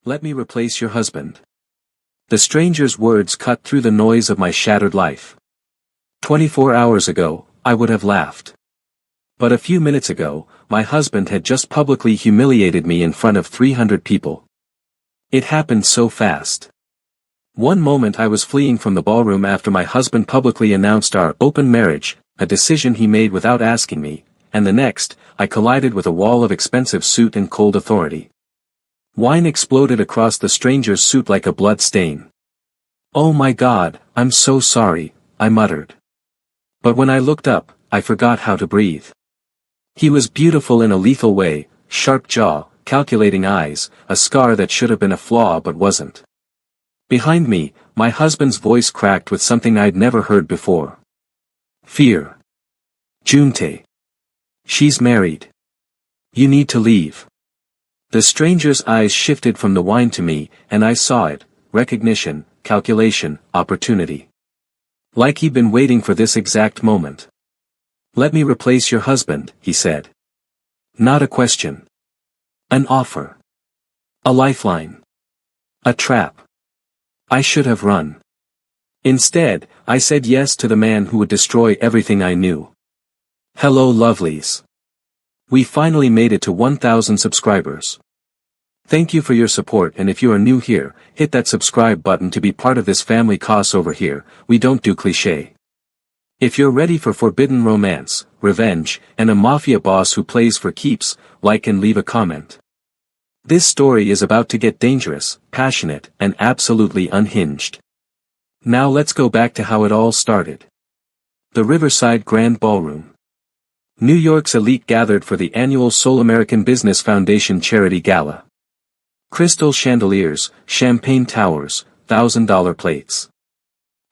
Let me replace your husband. The stranger's words cut through the noise of my shattered life. 24 hours ago, I would have laughed. But a few minutes ago, my husband had just publicly humiliated me in front of 300 people. It happened so fast. One moment I was fleeing from the ballroom after my husband publicly announced our open marriage, a decision he made without asking me, and the next, I collided with a wall of expensive suit and cold authority. Wine exploded across the stranger's suit like a blood stain. "Oh my God, I'm so sorry," I muttered. But when I looked up, I forgot how to breathe. He was beautiful in a lethal way, sharp jaw, calculating eyes, a scar that should have been a flaw but wasn't. Behind me, my husband's voice cracked with something I'd never heard before. "Fear. Junte. She's married. You need to leave." The stranger's eyes shifted from the wine to me, and I saw it: recognition, calculation, opportunity. Like he'd been waiting for this exact moment. "Let me replace your husband," he said. Not a question. An offer. A lifeline. A trap. I should have run. Instead, I said yes to the man who would destroy everything I knew. Hello lovelies. We finally made it to 1,000 subscribers. Thank you for your support, and if you are new here, hit that subscribe button to be part of this family cause. Over here, we don't do cliché. If you're ready for forbidden romance, revenge, and a mafia boss who plays for keeps, like and leave a comment. This story is about to get dangerous, passionate, and absolutely unhinged. Now let's go back to how it all started. The Riverside Grand Ballroom. New York's elite gathered for the annual Seoul American Business Foundation Charity Gala. Crystal chandeliers, champagne towers, $1,000 plates.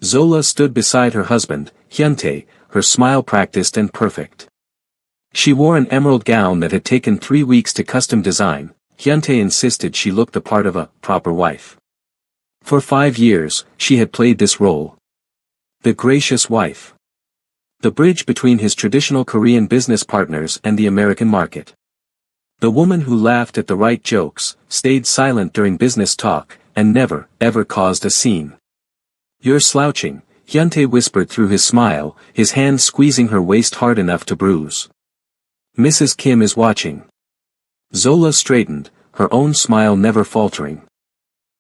Zola stood beside her husband, Hyuntae, her smile practiced and perfect. She wore an emerald gown that had taken 3 weeks to custom design. Hyuntae insisted she looked the part of a proper wife. For 5 years, she had played this role. The gracious wife. The bridge between his traditional Korean business partners and the American market. The woman who laughed at the right jokes, stayed silent during business talk, and never, ever caused a scene. "You're slouching," Hyuntae whispered through his smile, his hand squeezing her waist hard enough to bruise. "Mrs. Kim is watching." Zola straightened, her own smile never faltering.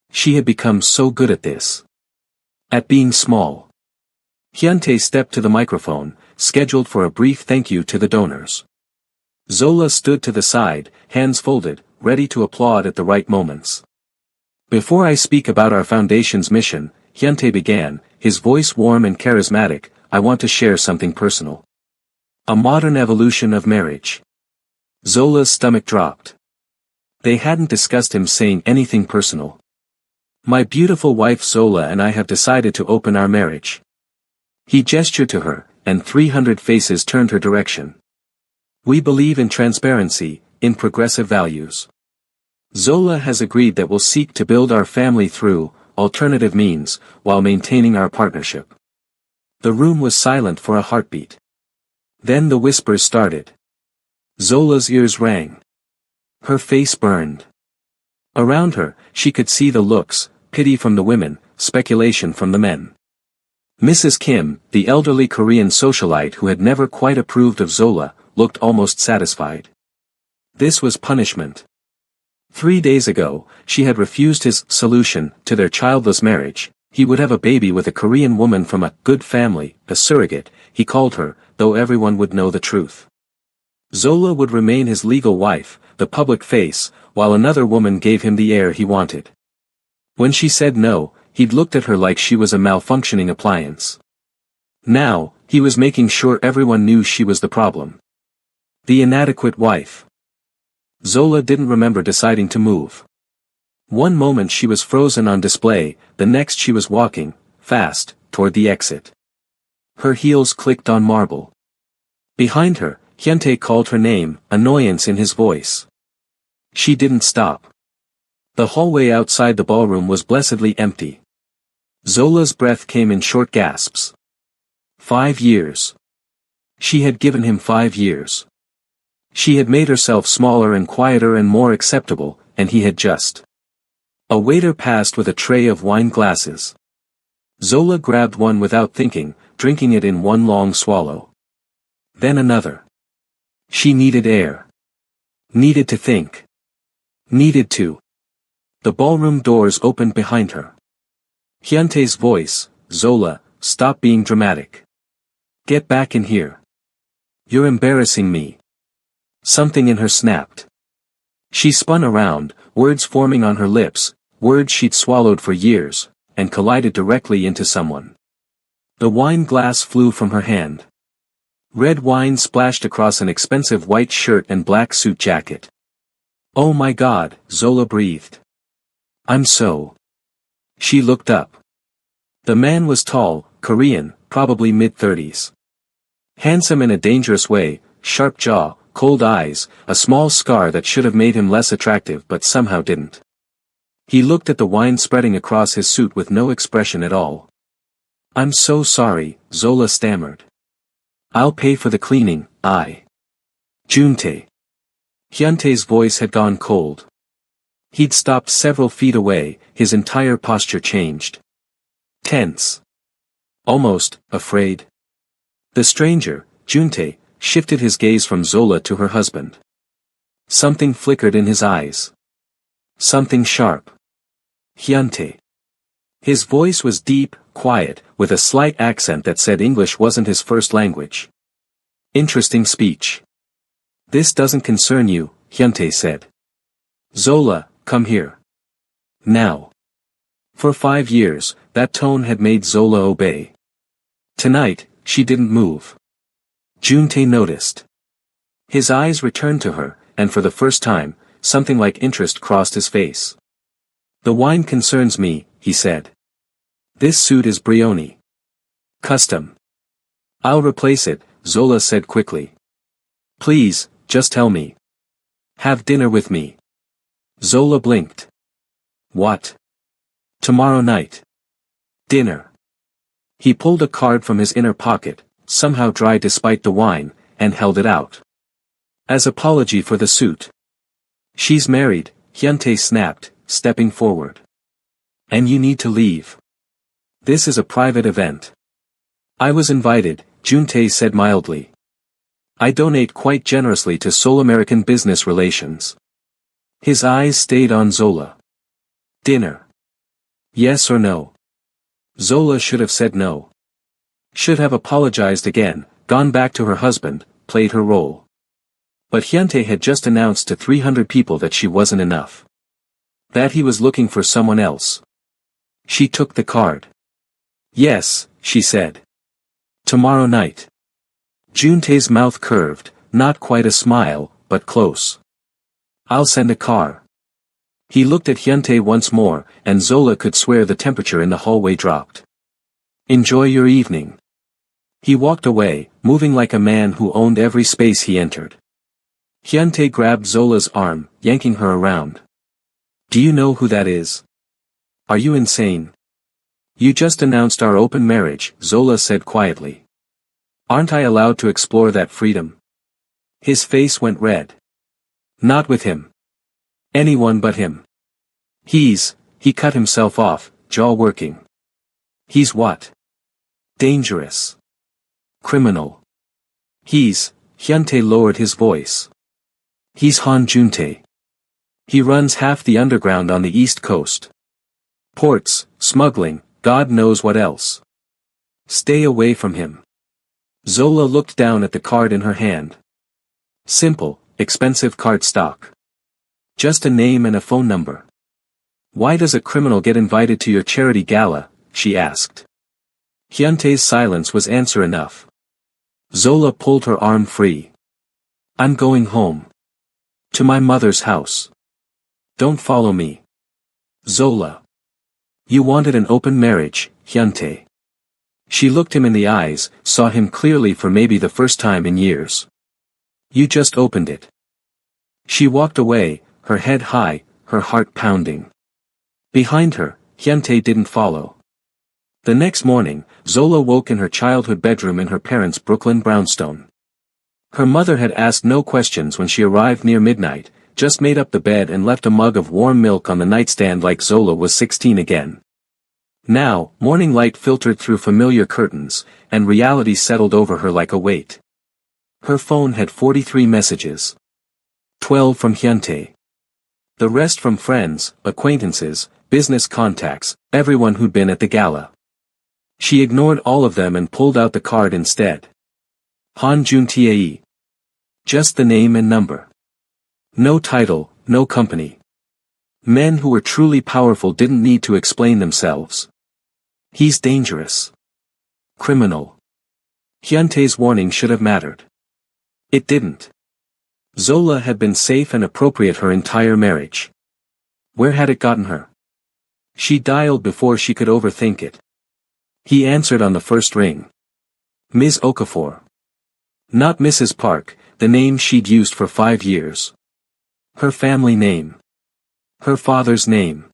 She had become so good at this. At being small. Hyuntae stepped to the microphone, scheduled for a brief thank you to the donors. Zola stood to the side, hands folded, ready to applaud at the right moments. "Before I speak about our foundation's mission," Hyuntae began, his voice warm and charismatic, "I want to share something personal. A modern evolution of marriage." Zola's stomach dropped. They hadn't discussed him saying anything personal. "My beautiful wife Zola and I have decided to open our marriage." He gestured to her, and 300 faces turned her direction. "We believe in transparency, in progressive values. Zola has agreed that we'll seek to build our family through alternative means, while maintaining our partnership." The room was silent for a heartbeat. Then the whispers started. Zola's ears rang. Her face burned. Around her, she could see the looks, pity from the women, speculation from the men. Mrs. Kim, the elderly Korean socialite who had never quite approved of Zola, looked almost satisfied. This was punishment. 3 days ago, she had refused his solution to their childless marriage. He would have a baby with a Korean woman from a good family, a surrogate, he called her, though everyone would know the truth. Zola would remain his legal wife, the public face, while another woman gave him the air he wanted. When she said no, he'd looked at her like she was a malfunctioning appliance. Now, he was making sure everyone knew she was the problem. The inadequate wife. Zola didn't remember deciding to move. One moment she was frozen on display, the next she was walking, fast, toward the exit. Her heels clicked on marble. Behind her, Hyuntae called her name, annoyance in his voice. She didn't stop. The hallway outside the ballroom was blessedly empty. Zola's breath came in short gasps. 5 years. She had given him 5 years. She had made herself smaller and quieter and more acceptable, and he had just A waiter passed with a tray of wine glasses. Zola grabbed one without thinking, drinking it in one long swallow. Then another. She needed air. Needed to think. Needed to. The ballroom doors opened behind her. Hyuntae's voice, "Zola, stop being dramatic. Get back in here. You're embarrassing me." Something in her snapped. She spun around, words forming on her lips, words she'd swallowed for years, and collided directly into someone. The wine glass flew from her hand. Red wine splashed across an expensive white shirt and black suit jacket. "Oh my God," Zola breathed. "I'm so..." She looked up. The man was tall, Korean, probably mid-30s. Handsome in a dangerous way, sharp jaw, cold eyes, a small scar that should have made him less attractive but somehow didn't. He looked at the wine spreading across his suit with no expression at all. "I'm so sorry," Zola stammered. "I'll pay for the cleaning, Juntae." Hyuntae's voice had gone cold. He'd stopped several feet away, his entire posture changed. Tense. Almost, afraid. The stranger, Juntae, shifted his gaze from Zola to her husband. Something flickered in his eyes. Something sharp. "Hyuntae." His voice was deep, quiet, with a slight accent that said English wasn't his first language. "Interesting speech. This doesn't concern you," Hyuntae said. "Zola, come here. Now." For 5 years, that tone had made Zola obey. Tonight, she didn't move. Juntae noticed. His eyes returned to her, and for the first time, something like interest crossed his face. "The wine concerns me," he said. "This suit is Brioni. Custom. I'll replace it," Zola said quickly. "Please, just tell me. Have dinner with me." Zola blinked. "What? Tomorrow night. Dinner." He pulled a card from his inner pocket, somehow dry despite the wine, and held it out. "As apology for the suit." "She's married," Hyuntae snapped, stepping forward. "And you need to leave. This is a private event." "I was invited," Juntae said mildly. "I donate quite generously to Seoul American business relations." His eyes stayed on Zola. "Dinner. Yes or no?" Zola should have said no. Should have apologized again, gone back to her husband, played her role. But Hyuntae had just announced to 300 people that she wasn't enough. That he was looking for someone else. She took the card. "Yes," she said. "Tomorrow night." Juntae's mouth curved, not quite a smile, but close. "I'll send a car." He looked at Hyuntae once more, and Zola could swear the temperature in the hallway dropped. "Enjoy your evening." He walked away, moving like a man who owned every space he entered. Hyuntae grabbed Zola's arm, yanking her around. "Do you know who that is? Are you insane?" "You just announced our open marriage," Zola said quietly. "Aren't I allowed to explore that freedom?" His face went red. "Not with him. Anyone but him. He cut himself off, jaw working. He's what? Dangerous. Criminal. Hyuntae lowered his voice. He's Han Juntae. He runs half the underground on the East Coast. Ports, smuggling, God knows what else. Stay away from him." Zola looked down at the card in her hand. Simple, expensive cardstock. Just a name and a phone number. "Why does a criminal get invited to your charity gala?" she asked. Hyuntae's silence was answer enough. Zola pulled her arm free. "I'm going home. To my mother's house. Don't follow me." "Zola. You wanted an open marriage, Hyuntae." She looked him in the eyes, saw him clearly for maybe the first time in years. "You just opened it." She walked away, her head high, her heart pounding. Behind her, Hyuntae didn't follow. The next morning, Zola woke in her childhood bedroom in her parents' Brooklyn brownstone. Her mother had asked no questions when she arrived near midnight, just made up the bed and left a mug of warm milk on the nightstand like Zola was 16 again. Now, morning light filtered through familiar curtains, and reality settled over her like a weight. Her phone had 43 messages. 12 from Hyuntae. The rest from friends, acquaintances, business contacts, everyone who'd been at the gala. She ignored all of them and pulled out the card instead. Han Juntae. Just the name and number. No title, no company. Men who were truly powerful didn't need to explain themselves. He's dangerous. Criminal. Hyuntae's warning should have mattered. It didn't. Zola had been safe and appropriate her entire marriage. Where had it gotten her? She dialed before she could overthink it. He answered on the first ring. Ms. Okafor. Not Mrs. Park, the name she'd used for 5 years. Her family name. Her father's name.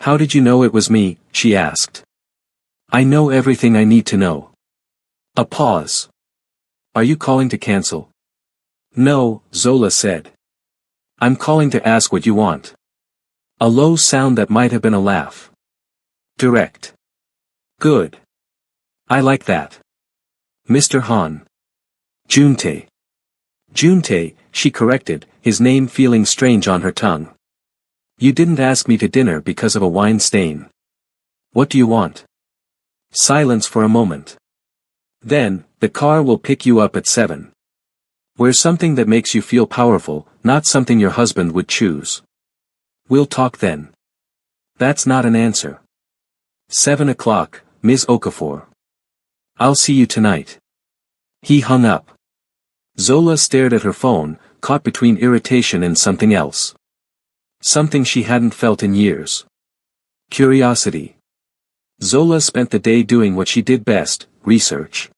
How did you know it was me? She asked. I know everything I need to know. A pause. Are you calling to cancel? No, Zola said. I'm calling to ask what you want. A low sound that might have been a laugh. Direct. Good. I like that. Mr. Han. Juntae. Juntae, she corrected, his name feeling strange on her tongue. You didn't ask me to dinner because of a wine stain. What do you want? Silence for a moment. Then, the car will pick you up at 7. Wear something that makes you feel powerful, not something your husband would choose. We'll talk then. That's not an answer. 7 o'clock, Ms. Okafor. I'll see you tonight. He hung up. Zola stared at her phone, caught between irritation and something else. Something she hadn't felt in years. Curiosity. Zola spent the day doing what she did best, research.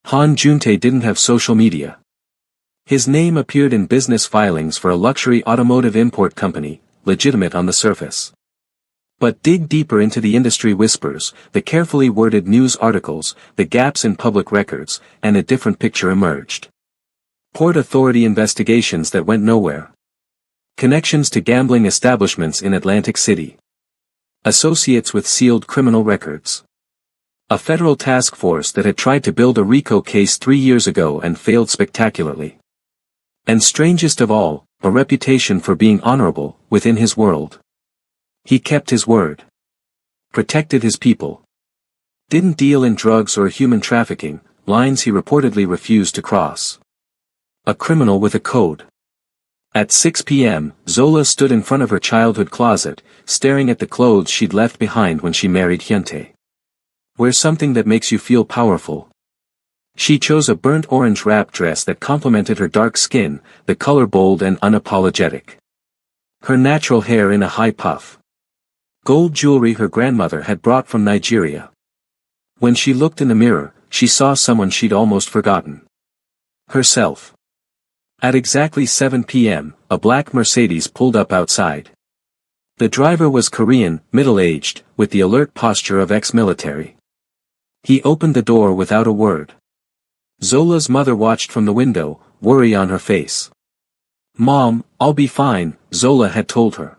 Han Juntae didn't have social media. His name appeared in business filings for a luxury automotive import company, legitimate on the surface. But dig deeper into the industry whispers, the carefully worded news articles, the gaps in public records, and a different picture emerged. Port Authority investigations that went nowhere. Connections to gambling establishments in Atlantic City. Associates with sealed criminal records. A federal task force that had tried to build a RICO case 3 years ago and failed spectacularly. And strangest of all, a reputation for being honorable, within his world. He kept his word. Protected his people. Didn't deal in drugs or human trafficking, lines he reportedly refused to cross. A criminal with a code. At 6 p.m., Zola stood in front of her childhood closet, staring at the clothes she'd left behind when she married Hyuntae. Wear something that makes you feel powerful. She chose a burnt orange wrap dress that complemented her dark skin, the color bold and unapologetic. Her natural hair in a high puff. Gold jewelry her grandmother had brought from Nigeria. When she looked in the mirror, she saw someone she'd almost forgotten. Herself. At exactly 7 p.m., a black Mercedes pulled up outside. The driver was Korean, middle-aged, with the alert posture of ex-military. He opened the door without a word. Zola's mother watched from the window, worry on her face. Mom, I'll be fine, Zola had told her.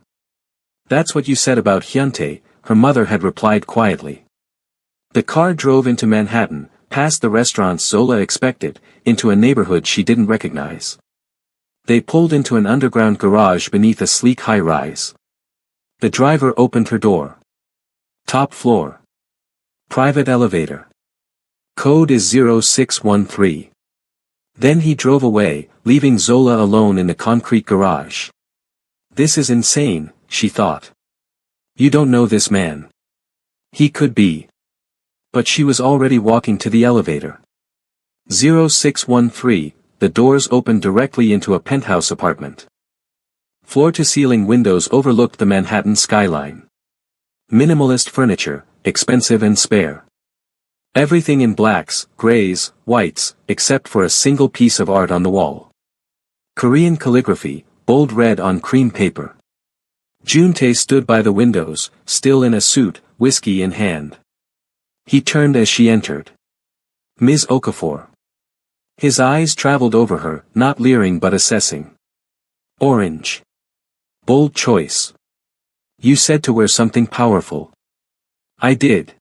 That's what you said about Hyuntae, her mother had replied quietly. The car drove into Manhattan, past the restaurants Zola expected, into a neighborhood she didn't recognize. They pulled into an underground garage beneath a sleek high-rise. The driver opened her door. Top floor. Private elevator. Code is 0613. Then he drove away, leaving Zola alone in the concrete garage. This is insane, she thought. You don't know this man. He could be. But she was already walking to the elevator. 0613, the doors opened directly into a penthouse apartment. Floor-to-ceiling windows overlooked the Manhattan skyline. Minimalist furniture, expensive and spare. Everything in blacks, grays, whites, except for a single piece of art on the wall. Korean calligraphy, bold red on cream paper. Juntae stood by the windows, still in a suit, whiskey in hand. He turned as she entered. Ms. Okafor. His eyes traveled over her, not leering but assessing. Orange. Bold choice. You said to wear something powerful. I did.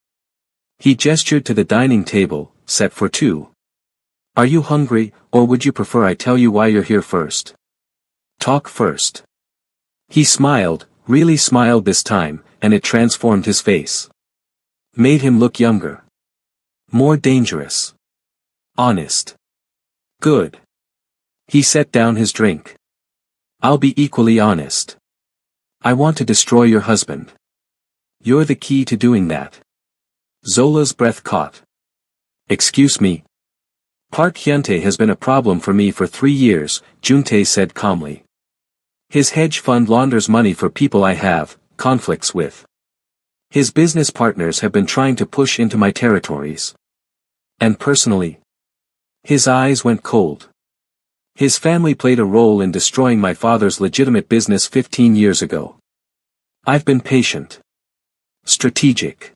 He gestured to the dining table, set for two. Are you hungry, or would you prefer I tell you why you're here first? Talk first. He smiled, really smiled this time, and it transformed his face. Made him look younger. More dangerous. Honest. Good. He set down his drink. I'll be equally honest. I want to destroy your husband. You're the key to doing that. Zola's breath caught. Excuse me. Park Hyuntae has been a problem for me for 3 years, Juntae said calmly. His hedge fund launders money for people I have conflicts with. His business partners have been trying to push into my territories. And personally, his eyes went cold. His family played a role in destroying my father's legitimate business 15 years ago. I've been patient. Strategic.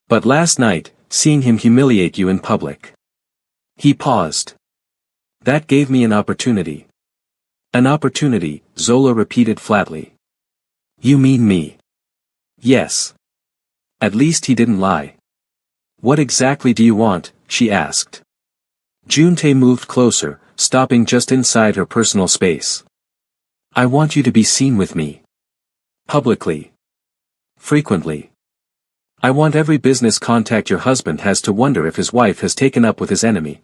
But last night, seeing him humiliate you in public. He paused. That gave me an opportunity. An opportunity, Zola repeated flatly. You mean me? Yes. At least he didn't lie. What exactly do you want? She asked. Juntae moved closer, stopping just inside her personal space. I want you to be seen with me. Publicly. Frequently. I want every business contact your husband has to wonder if his wife has taken up with his enemy.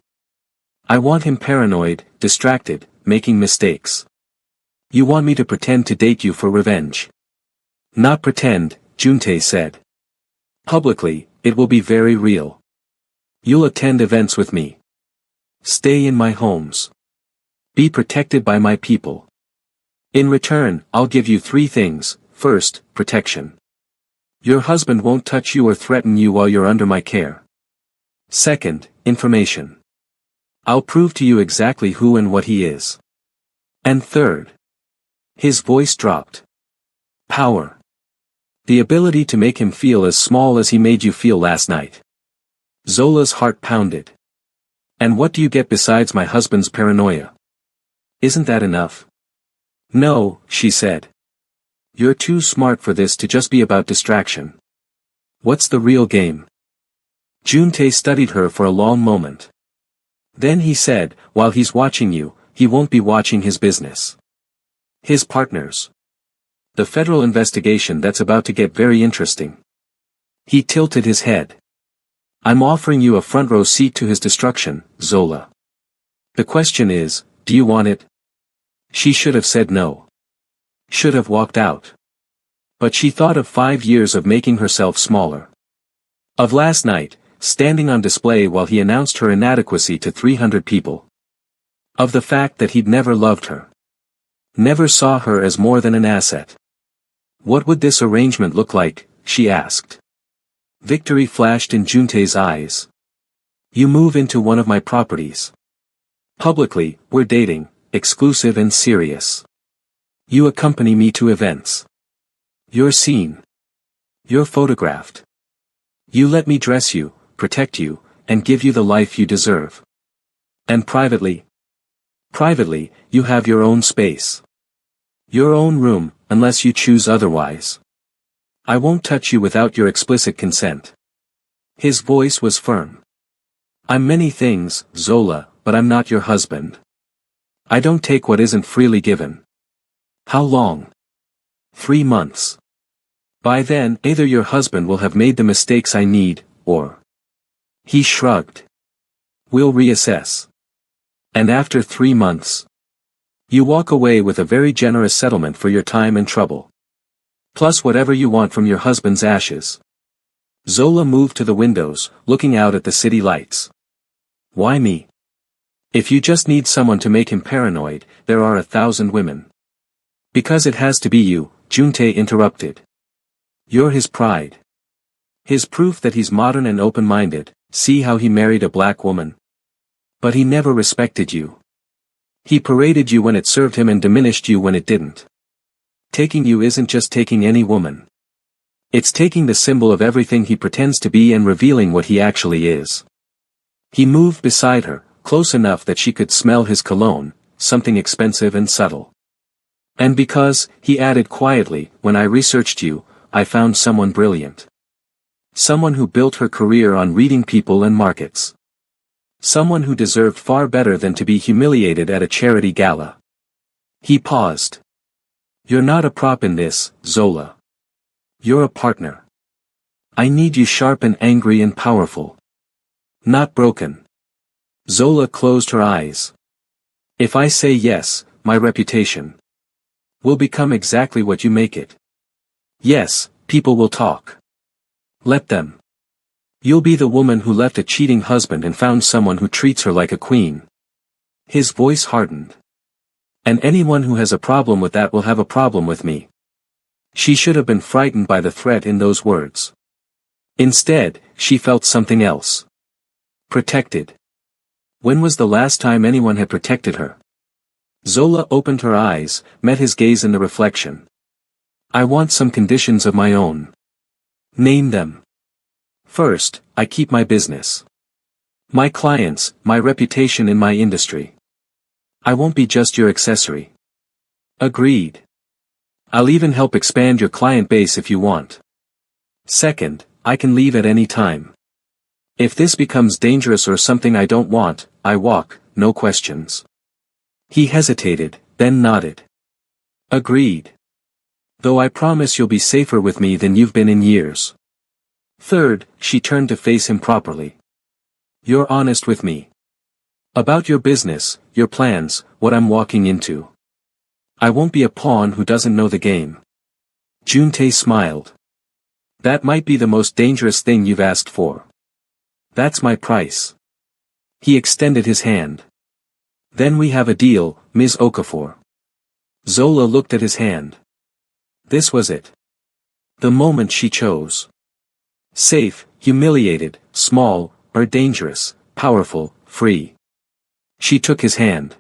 I want him paranoid, distracted, making mistakes. You want me to pretend to date you for revenge. Not pretend, Juntae said. Publicly, it will be very real. You'll attend events with me. Stay in my homes. Be protected by my people. In return, I'll give you 3 things. First, protection. Your husband won't touch you or threaten you while you're under my care. Second, information. I'll prove to you exactly who and what he is. And third. His voice dropped. Power. The ability to make him feel as small as he made you feel last night. Zola's heart pounded. And what do you get besides my husband's paranoia? Isn't that enough? No, she said. You're too smart for this to just be about distraction. What's the real game? Juntae studied her for a long moment. Then he said, while he's watching you, he won't be watching his business. His partners. The federal investigation that's about to get very interesting. He tilted his head. I'm offering you a front row seat to his destruction, Zola. The question is, do you want it? She should have said no. Should have walked out. But she thought of 5 years of making herself smaller. Of last night, standing on display while he announced her inadequacy to 300 people. Of the fact that he'd never loved her. Never saw her as more than an asset. What would this arrangement look like, she asked. Victory flashed in Juntae's eyes. You move into one of my properties. Publicly, we're dating, exclusive and serious. You accompany me to events. You're seen. You're photographed. You let me dress you, protect you, and give you the life you deserve. And privately? Privately, you have your own space. Your own room, unless you choose otherwise. I won't touch you without your explicit consent. His voice was firm. I'm many things, Zola, but I'm not your husband. I don't take what isn't freely given. How long? 3 months. By then, either your husband will have made the mistakes I need, or... He shrugged. We'll reassess. And after 3 months, you walk away with a very generous settlement for your time and trouble. Plus whatever you want from your husband's ashes. Zola moved to the windows, looking out at the city lights. Why me? If you just need someone to make him paranoid, there are 1,000 women. Because it has to be you, Juntae interrupted. You're his pride. His proof that he's modern and open-minded. See how he married a black woman. But he never respected you. He paraded you when it served him and diminished you when it didn't. Taking you isn't just taking any woman. It's taking the symbol of everything he pretends to be and revealing what he actually is. He moved beside her, close enough that she could smell his cologne, something expensive and subtle. And because, he added quietly, when I researched you, I found someone brilliant. Someone who built her career on reading people and markets. Someone who deserved far better than to be humiliated at a charity gala. He paused. You're not a prop in this, Zola. You're a partner. I need you sharp and angry and powerful. Not broken. Zola closed her eyes. If I say yes, my reputation will become exactly what you make it. Yes, people will talk. Let them. You'll be the woman who left a cheating husband and found someone who treats her like a queen. His voice hardened. And anyone who has a problem with that will have a problem with me. She should have been frightened by the threat in those words. Instead, she felt something else. Protected. When was the last time anyone had protected her? Zola opened her eyes, met his gaze in the reflection. I want some conditions of my own. Name them. First, I keep my business. My clients, my reputation in my industry. I won't be just your accessory. Agreed. I'll even help expand your client base if you want. Second, I can leave at any time. If this becomes dangerous or something I don't want, I walk, no questions. He hesitated, then nodded. Agreed. Though I promise you'll be safer with me than you've been in years. Third, she turned to face him properly. You're honest with me. About your business, your plans, what I'm walking into. I won't be a pawn who doesn't know the game. Juntae smiled. That might be the most dangerous thing you've asked for. That's my price. He extended his hand. Then we have a deal, Ms. Okafor. Zola looked at his hand. This was it. The moment she chose. Safe, humiliated, small, or dangerous, powerful, free. She took his hand.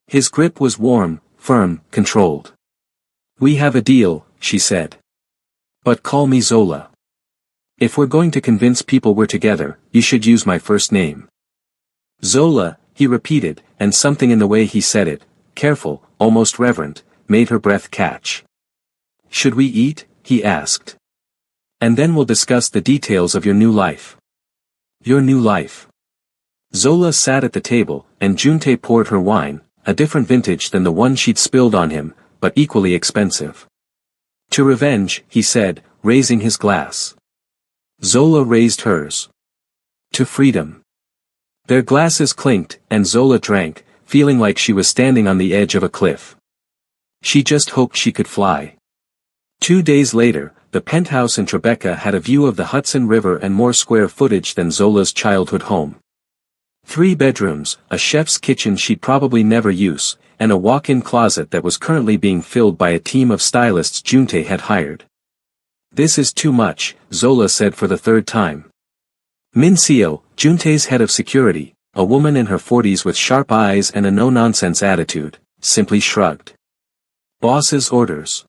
His grip was warm, firm, controlled. We have a deal, she said. But call me Zola. If we're going to convince people we're together, you should use my first name. Zola, he repeated, and something in the way he said it, careful, almost reverent, made her breath catch. Should we eat? He asked. And then we'll discuss the details of your new life. Your new life. Zola sat at the table, and Juntae poured her wine, a different vintage than the one she'd spilled on him, but equally expensive. To revenge, he said, raising his glass. Zola raised hers. To freedom. Their glasses clinked, and Zola drank, feeling like she was standing on the edge of a cliff. She just hoped she could fly. 2 days later, the penthouse in Tribeca had a view of the Hudson River and more square footage than Zola's childhood home. 3 bedrooms, a chef's kitchen she'd probably never use, and a walk-in closet that was currently being filled by a team of stylists Juntae had hired. This is too much, Zola said for the 3rd time. Minseo, Juntae's head of security, a woman in her 40s with sharp eyes and a no-nonsense attitude, simply shrugged. Boss's orders.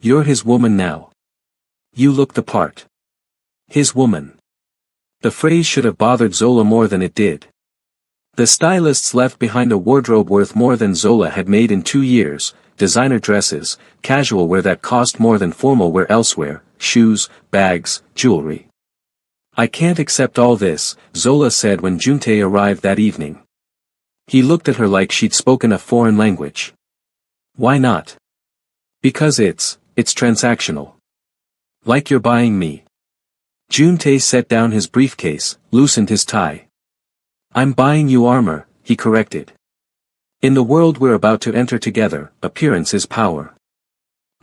You're his woman now. You look the part. His woman. The phrase should have bothered Zola more than it did. The stylists left behind a wardrobe worth more than Zola had made in 2 years, designer dresses, casual wear that cost more than formal wear elsewhere, shoes, bags, jewelry. I can't accept all this, Zola said when Juntae arrived that evening. He looked at her like she'd spoken a foreign language. Why not? Because it's transactional. Like you're buying me. Juntae set down his briefcase, loosened his tie. I'm buying you armor, he corrected. In the world we're about to enter together, appearance is power.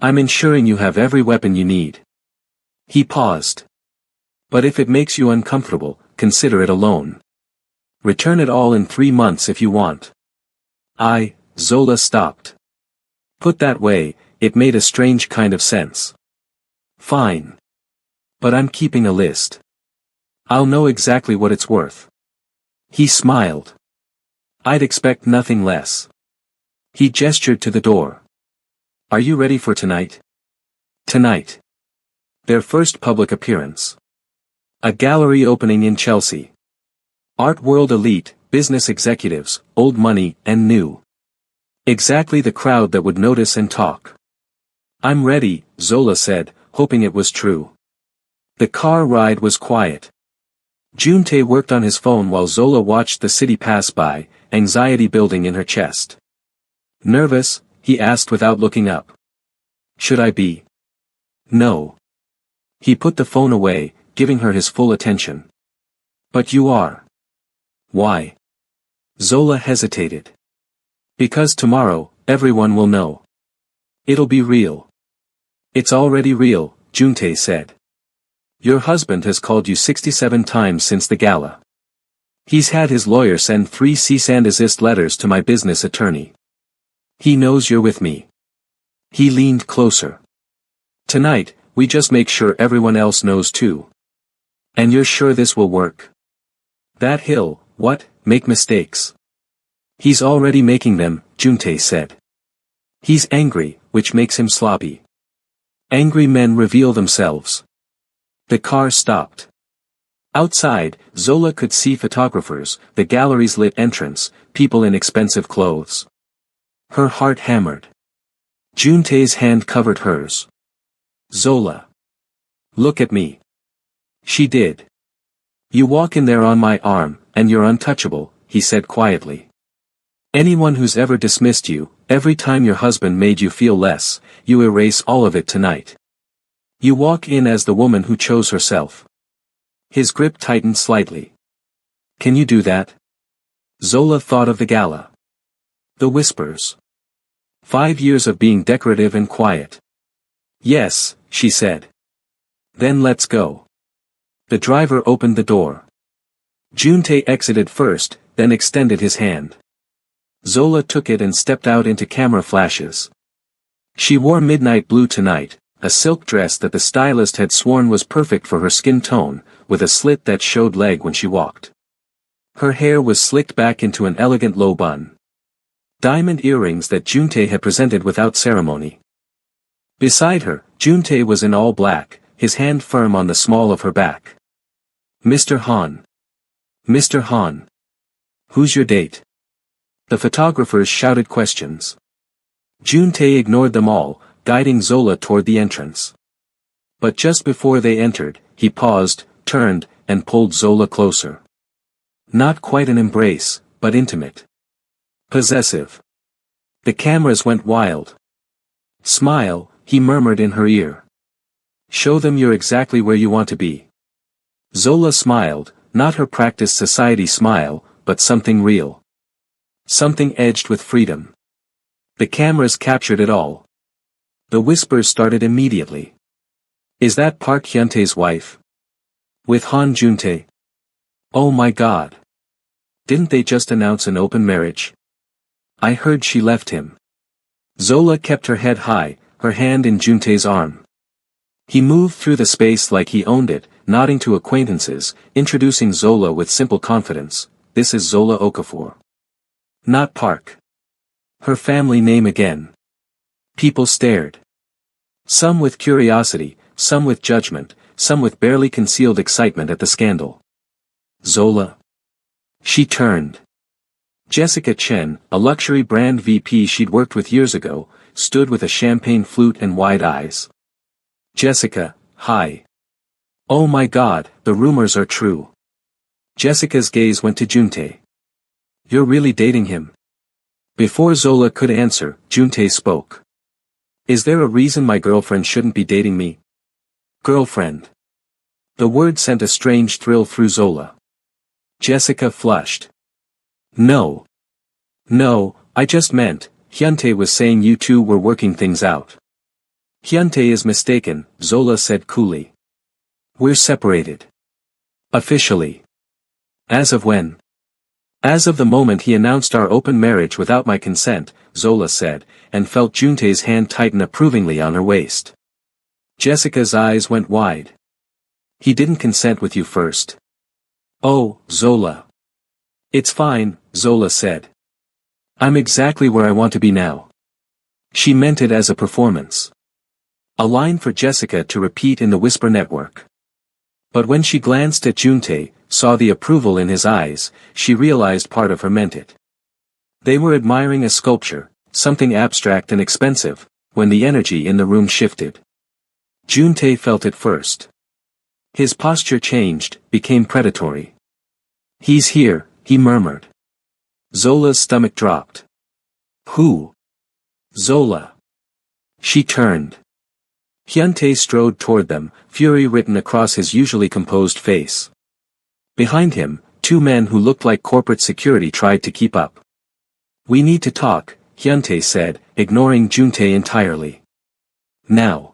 I'm ensuring you have every weapon you need. He paused. But if it makes you uncomfortable, consider it a loan. Return it all in 3 months if you want. Zola stopped. Put that way, it made a strange kind of sense. Fine. But I'm keeping a list. I'll know exactly what it's worth. He smiled. I'd expect nothing less. He gestured to the door. Are you ready for tonight? Tonight. Their first public appearance. A gallery opening in Chelsea. Art world elite, business executives, old money, and new. Exactly the crowd that would notice and talk. I'm ready, Zola said, hoping it was true. The car ride was quiet. Juntae worked on his phone while Zola watched the city pass by, anxiety building in her chest. Nervous? He asked without looking up. Should I be? No. He put the phone away, giving her his full attention. But you are. Why? Zola hesitated. Because tomorrow, everyone will know. It'll be real. It's already real, Juntae said. Your husband has called you 67 times since the gala. He's had his lawyer send 3 cease and desist letters to my business attorney. He knows you're with me. He leaned closer. Tonight, we just make sure everyone else knows too. And you're sure this will work? That he'll, what, make mistakes? He's already making them, Juntae said. He's angry, which makes him sloppy. Angry men reveal themselves. The car stopped. Outside, Zola could see photographers, the gallery's lit entrance, people in expensive clothes. Her heart hammered. Juntae's hand covered hers. Zola. Look at me. She did. You walk in there on my arm, and you're untouchable, he said quietly. Anyone who's ever dismissed you, every time your husband made you feel less, you erase all of it tonight. You walk in as the woman who chose herself. His grip tightened slightly. Can you do that? Zola thought of the gala. The whispers. 5 years of being decorative and quiet. Yes, she said. Then let's go. The driver opened the door. Juntae exited first, then extended his hand. Zola took it and stepped out into camera flashes. She wore midnight blue tonight, a silk dress that the stylist had sworn was perfect for her skin tone, with a slit that showed leg when she walked. Her hair was slicked back into an elegant low bun. Diamond earrings that Juntae had presented without ceremony. Beside her, Juntae was in all black, his hand firm on the small of her back. Mr. Han. Mr. Han. Who's your date? The photographers shouted questions. Juntae ignored them all, guiding Zola toward the entrance. But just before they entered, he paused, turned, and pulled Zola closer. Not quite an embrace, but intimate. Possessive. The cameras went wild. Smile, he murmured in her ear. Show them you're exactly where you want to be. Zola smiled, not her practiced society smile, but something real. Something edged with freedom. The cameras captured it all. The whispers started immediately. Is that Park Hyuntae's wife? With Han Juntae? Oh my god. Didn't they just announce an open marriage? I heard she left him. Zola kept her head high, her hand in Juntae's arm. He moved through the space like he owned it, nodding to acquaintances, introducing Zola with simple confidence. This is Zola Okafor. Not Park. Her family name again. People stared. Some with curiosity, some with judgment, some with barely concealed excitement at the scandal. Zola. She turned. Jessica Chen, a luxury brand VP she'd worked with years ago, stood with a champagne flute and wide eyes. Jessica, hi. Oh my god, the rumors are true. Jessica's gaze went to Juntae. You're really dating him? Before Zola could answer, Juntae spoke. Is there a reason my girlfriend shouldn't be dating me? Girlfriend. The word sent a strange thrill through Zola. Jessica flushed. No. No, I just meant, Hyuntae was saying you two were working things out. Hyuntae is mistaken, Zola said coolly. We're separated. Officially. As of when? As of the moment he announced our open marriage without my consent, Zola said, and felt Juntae's hand tighten approvingly on her waist. Jessica's eyes went wide. He didn't consent with you first. Oh, Zola. It's fine, Zola said. I'm exactly where I want to be now. She meant it as a performance. A line for Jessica to repeat in the Whisper Network. But when she glanced at Juntae, saw the approval in his eyes, she realized part of her meant it. They were admiring a sculpture, something abstract and expensive, when the energy in the room shifted. Juntae felt it first. His posture changed, became predatory. "He's here," he murmured. Zola's stomach dropped. "Who?" "Zola." She turned. Hyuntae strode toward them, fury written across his usually composed face. Behind him, two men who looked like corporate security tried to keep up. "We need to talk," Hyuntae said, ignoring Juntae entirely. "Now."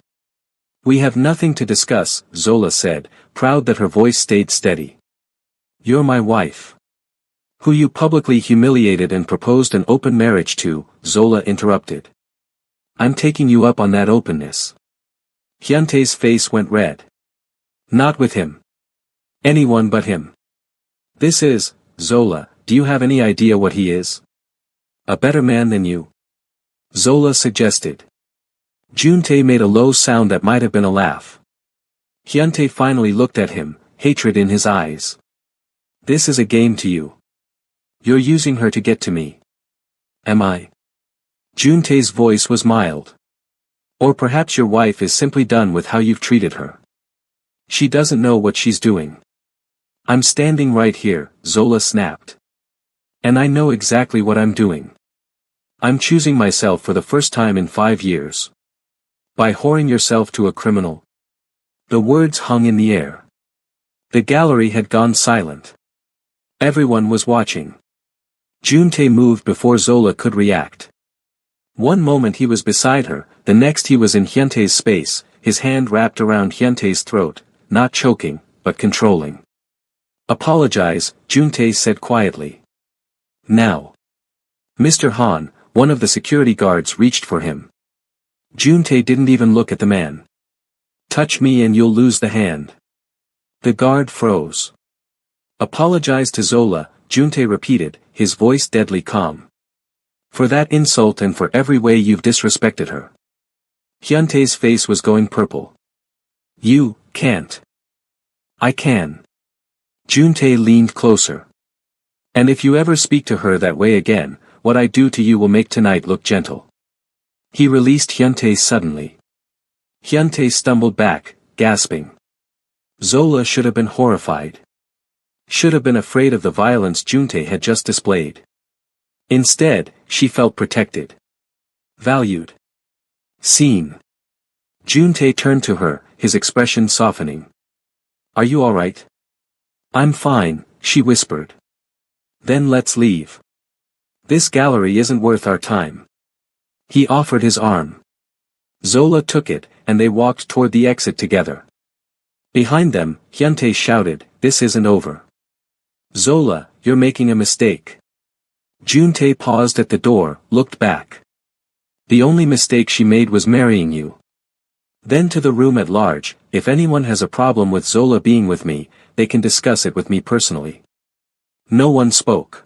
"We have nothing to discuss," Zola said, proud that her voice stayed steady. "You're my wife. Who you publicly humiliated and proposed an open marriage to," Zola interrupted. "I'm taking you up on that openness." Hyuntae's face went red. "Not with him. Anyone but him. This is, Zola, do you have any idea what he is? A better man than you?" Zola suggested. Juntae made a low sound that might have been a laugh. Hyuntae finally looked at him, hatred in his eyes. "This is a game to you. You're using her to get to me. Am I?" Juntae's voice was mild. "Or perhaps your wife is simply done with how you've treated her. She doesn't know what she's doing." "I'm standing right here," Zola snapped. "And I know exactly what I'm doing. I'm choosing myself for the first time in 5 years. By whoring yourself to a criminal." The words hung in the air. The gallery had gone silent. Everyone was watching. Juntae moved before Zola could react. One moment he was beside her, the next he was in Hyuntae's space, his hand wrapped around Hyuntae's throat, not choking, but controlling. "Apologize," Juntae said quietly. "Now." Mr. Han, one of the security guards, reached for him. Juntae didn't even look at the man. "Touch me and you'll lose the hand." The guard froze. "Apologize to Zola," Juntae repeated, his voice deadly calm. "For that insult and for every way you've disrespected her." Hyuntae's face was going purple. "You can't." "I can." Juntae leaned closer. "And if you ever speak to her that way again, what I do to you will make tonight look gentle." He released Hyuntae suddenly. Hyuntae stumbled back, gasping. Zola should have been horrified. Should have been afraid of the violence Juntae had just displayed. Instead, she felt protected. Valued. Seen. Juntae turned to her, his expression softening. "Are you all right?" "I'm fine," she whispered. "Then let's leave. This gallery isn't worth our time." He offered his arm. Zola took it, and they walked toward the exit together. Behind them, Hyuntae shouted, "This isn't over. Zola, you're making a mistake." Juntae paused at the door, looked back. "The only mistake she made was marrying you." Then to the room at large, "If anyone has a problem with Zola being with me, they can discuss it with me personally." No one spoke.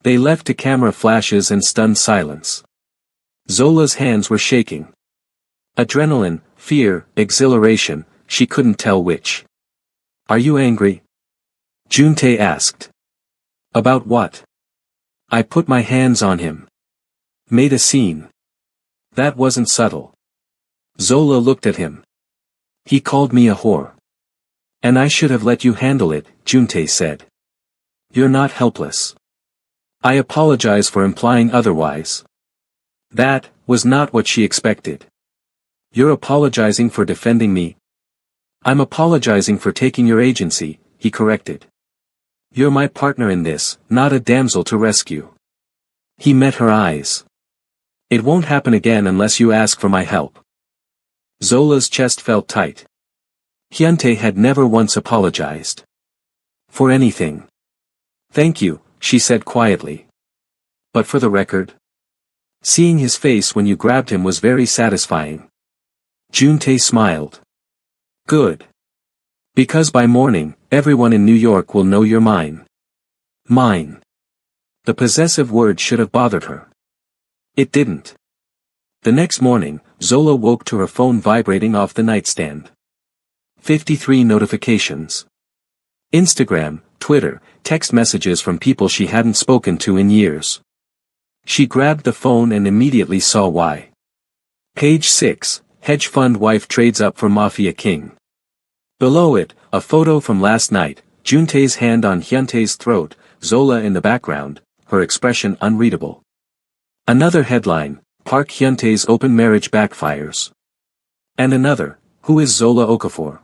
They left to camera flashes and stunned silence. Zola's hands were shaking. Adrenaline, fear, exhilaration, she couldn't tell which. "Are you angry?" Juntae asked. "About what?" "I put my hands on him. Made a scene." "That wasn't subtle." Zola looked at him. "He called me a whore. And I should have let you handle it," Juntae said. "You're not helpless. I apologize for implying otherwise." That was not what she expected. "You're apologizing for defending me?" "I'm apologizing for taking your agency," he corrected. "You're my partner in this, not a damsel to rescue." He met her eyes. "It won't happen again unless you ask for my help." Zola's chest felt tight. Hyuntae had never once apologized. For anything. "Thank you," she said quietly. "But for the record?" "Seeing his face when you grabbed him was very satisfying." Juntae smiled. "Good. Because by morning, everyone in New York will know you're mine." Mine. The possessive word should have bothered her. It didn't. The next morning, Zola woke to her phone vibrating off the nightstand. 53 notifications. Instagram, Twitter, text messages from people she hadn't spoken to in years. She grabbed the phone and immediately saw why. Page 6, hedge fund wife trades up for Mafia king. Below it, a photo from last night, Juntae's hand on Hyuntae's throat, Zola in the background, her expression unreadable. Another headline, Park Hyuntae's open marriage backfires. And another, who is Zola Okafor?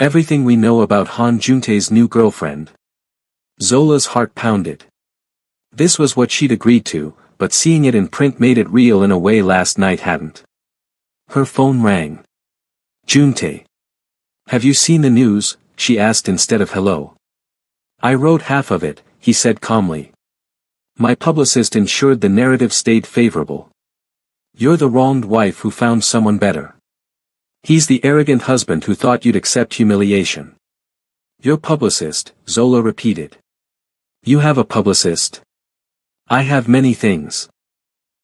Everything we know about Han Juntae's new girlfriend. Zola's heart pounded. This was what she'd agreed to, but seeing it in print made it real in a way last night hadn't. Her phone rang. Juntae. Have you seen the news? She asked instead of hello. I wrote half of it, he said calmly. My publicist ensured the narrative stayed favorable. You're the wronged wife who found someone better. He's the arrogant husband who thought you'd accept humiliation. Your publicist, Zola repeated. You have a publicist? I have many things.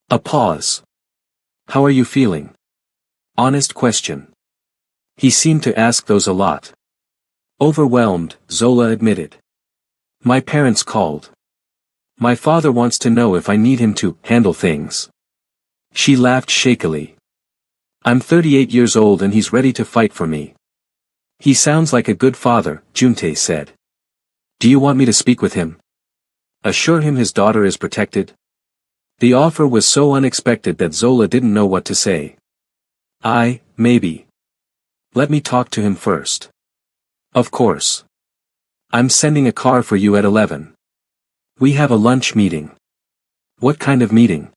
A pause. How are you feeling? Honest question. He seemed to ask those a lot. Overwhelmed, Zola admitted. My parents called. My father wants to know if I need him to handle things. She laughed shakily. I'm 38 years old and he's ready to fight for me. He sounds like a good father, Juntae said. Do you want me to speak with him? Assure him his daughter is protected? The offer was so unexpected that Zola didn't know what to say. Maybe. Let me talk to him first. Of course. I'm sending a car for you at 11. We have a lunch meeting. What kind of meeting?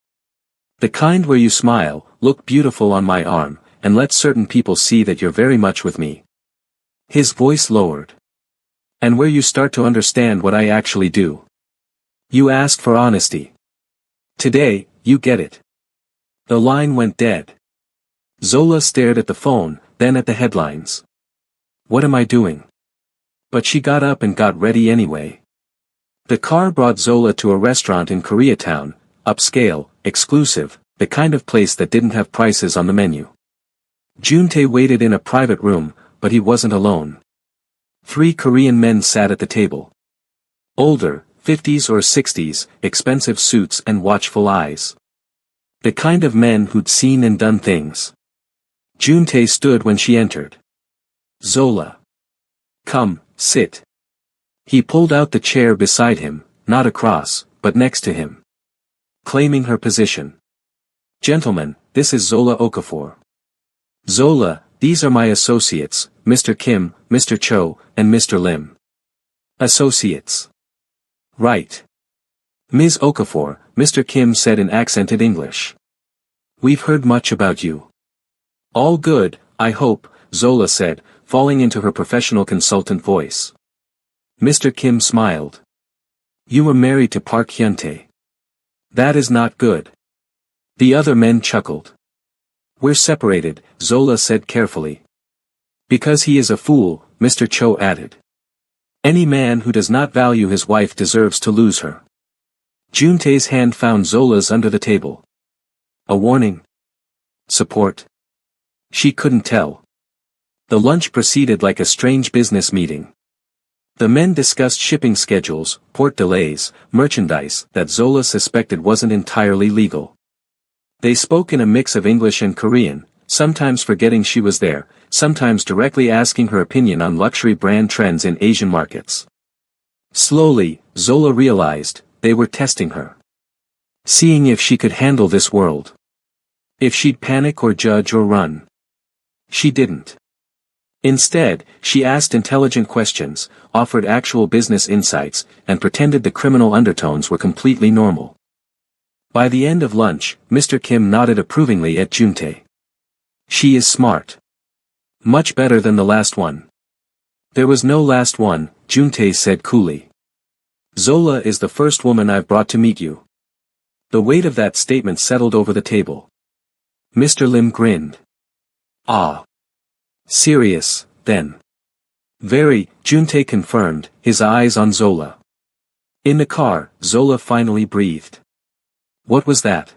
The kind where you smile, look beautiful on my arm, and let certain people see that you're very much with me. His voice lowered. And where you start to understand what I actually do. You asked for honesty. Today, you get it. The line went dead. Zola stared at the phone, then at the headlines. What am I doing? But she got up and got ready anyway. The car brought Zola to a restaurant in Koreatown, upscale, exclusive, the kind of place that didn't have prices on the menu. Juntae waited in a private room, but he wasn't alone. 3 Korean men sat at the table. Older, 50s or 60s, expensive suits and watchful eyes. The kind of men who'd seen and done things. Juntae stood when she entered. Zola. Come, sit. He pulled out the chair beside him, not across, but next to him. Claiming her position. Gentlemen, this is Zola Okafor. Zola, these are my associates, Mr. Kim, Mr. Cho, and Mr. Lim. Associates. Right. Ms. Okafor, Mr. Kim said in accented English. We've heard much about you. All good, I hope, Zola said, falling into her professional consultant voice. Mr. Kim smiled. You were married to Park Hyuntae. That is not good. The other men chuckled. We're separated, Zola said carefully. Because he is a fool, Mr. Cho added. Any man who does not value his wife deserves to lose her. Juntae's hand found Zola's under the table. A warning? Support? She couldn't tell. The lunch proceeded like a strange business meeting. The men discussed shipping schedules, port delays, merchandise that Zola suspected wasn't entirely legal. They spoke in a mix of English and Korean, sometimes forgetting she was there, sometimes directly asking her opinion on luxury brand trends in Asian markets. Slowly, Zola realized, they were testing her. Seeing if she could handle this world. If she'd panic or judge or run. She didn't. Instead, she asked intelligent questions, offered actual business insights, and pretended the criminal undertones were completely normal. By the end of lunch, Mr. Kim nodded approvingly at Juntae. She is smart. Much better than the last one. There was no last one, Juntae said coolly. Zola is the first woman I've brought to meet you. The weight of that statement settled over the table. Mr. Lim grinned. Ah. Serious, then. Very, Juntae confirmed, his eyes on Zola. In the car, Zola finally breathed. What was that?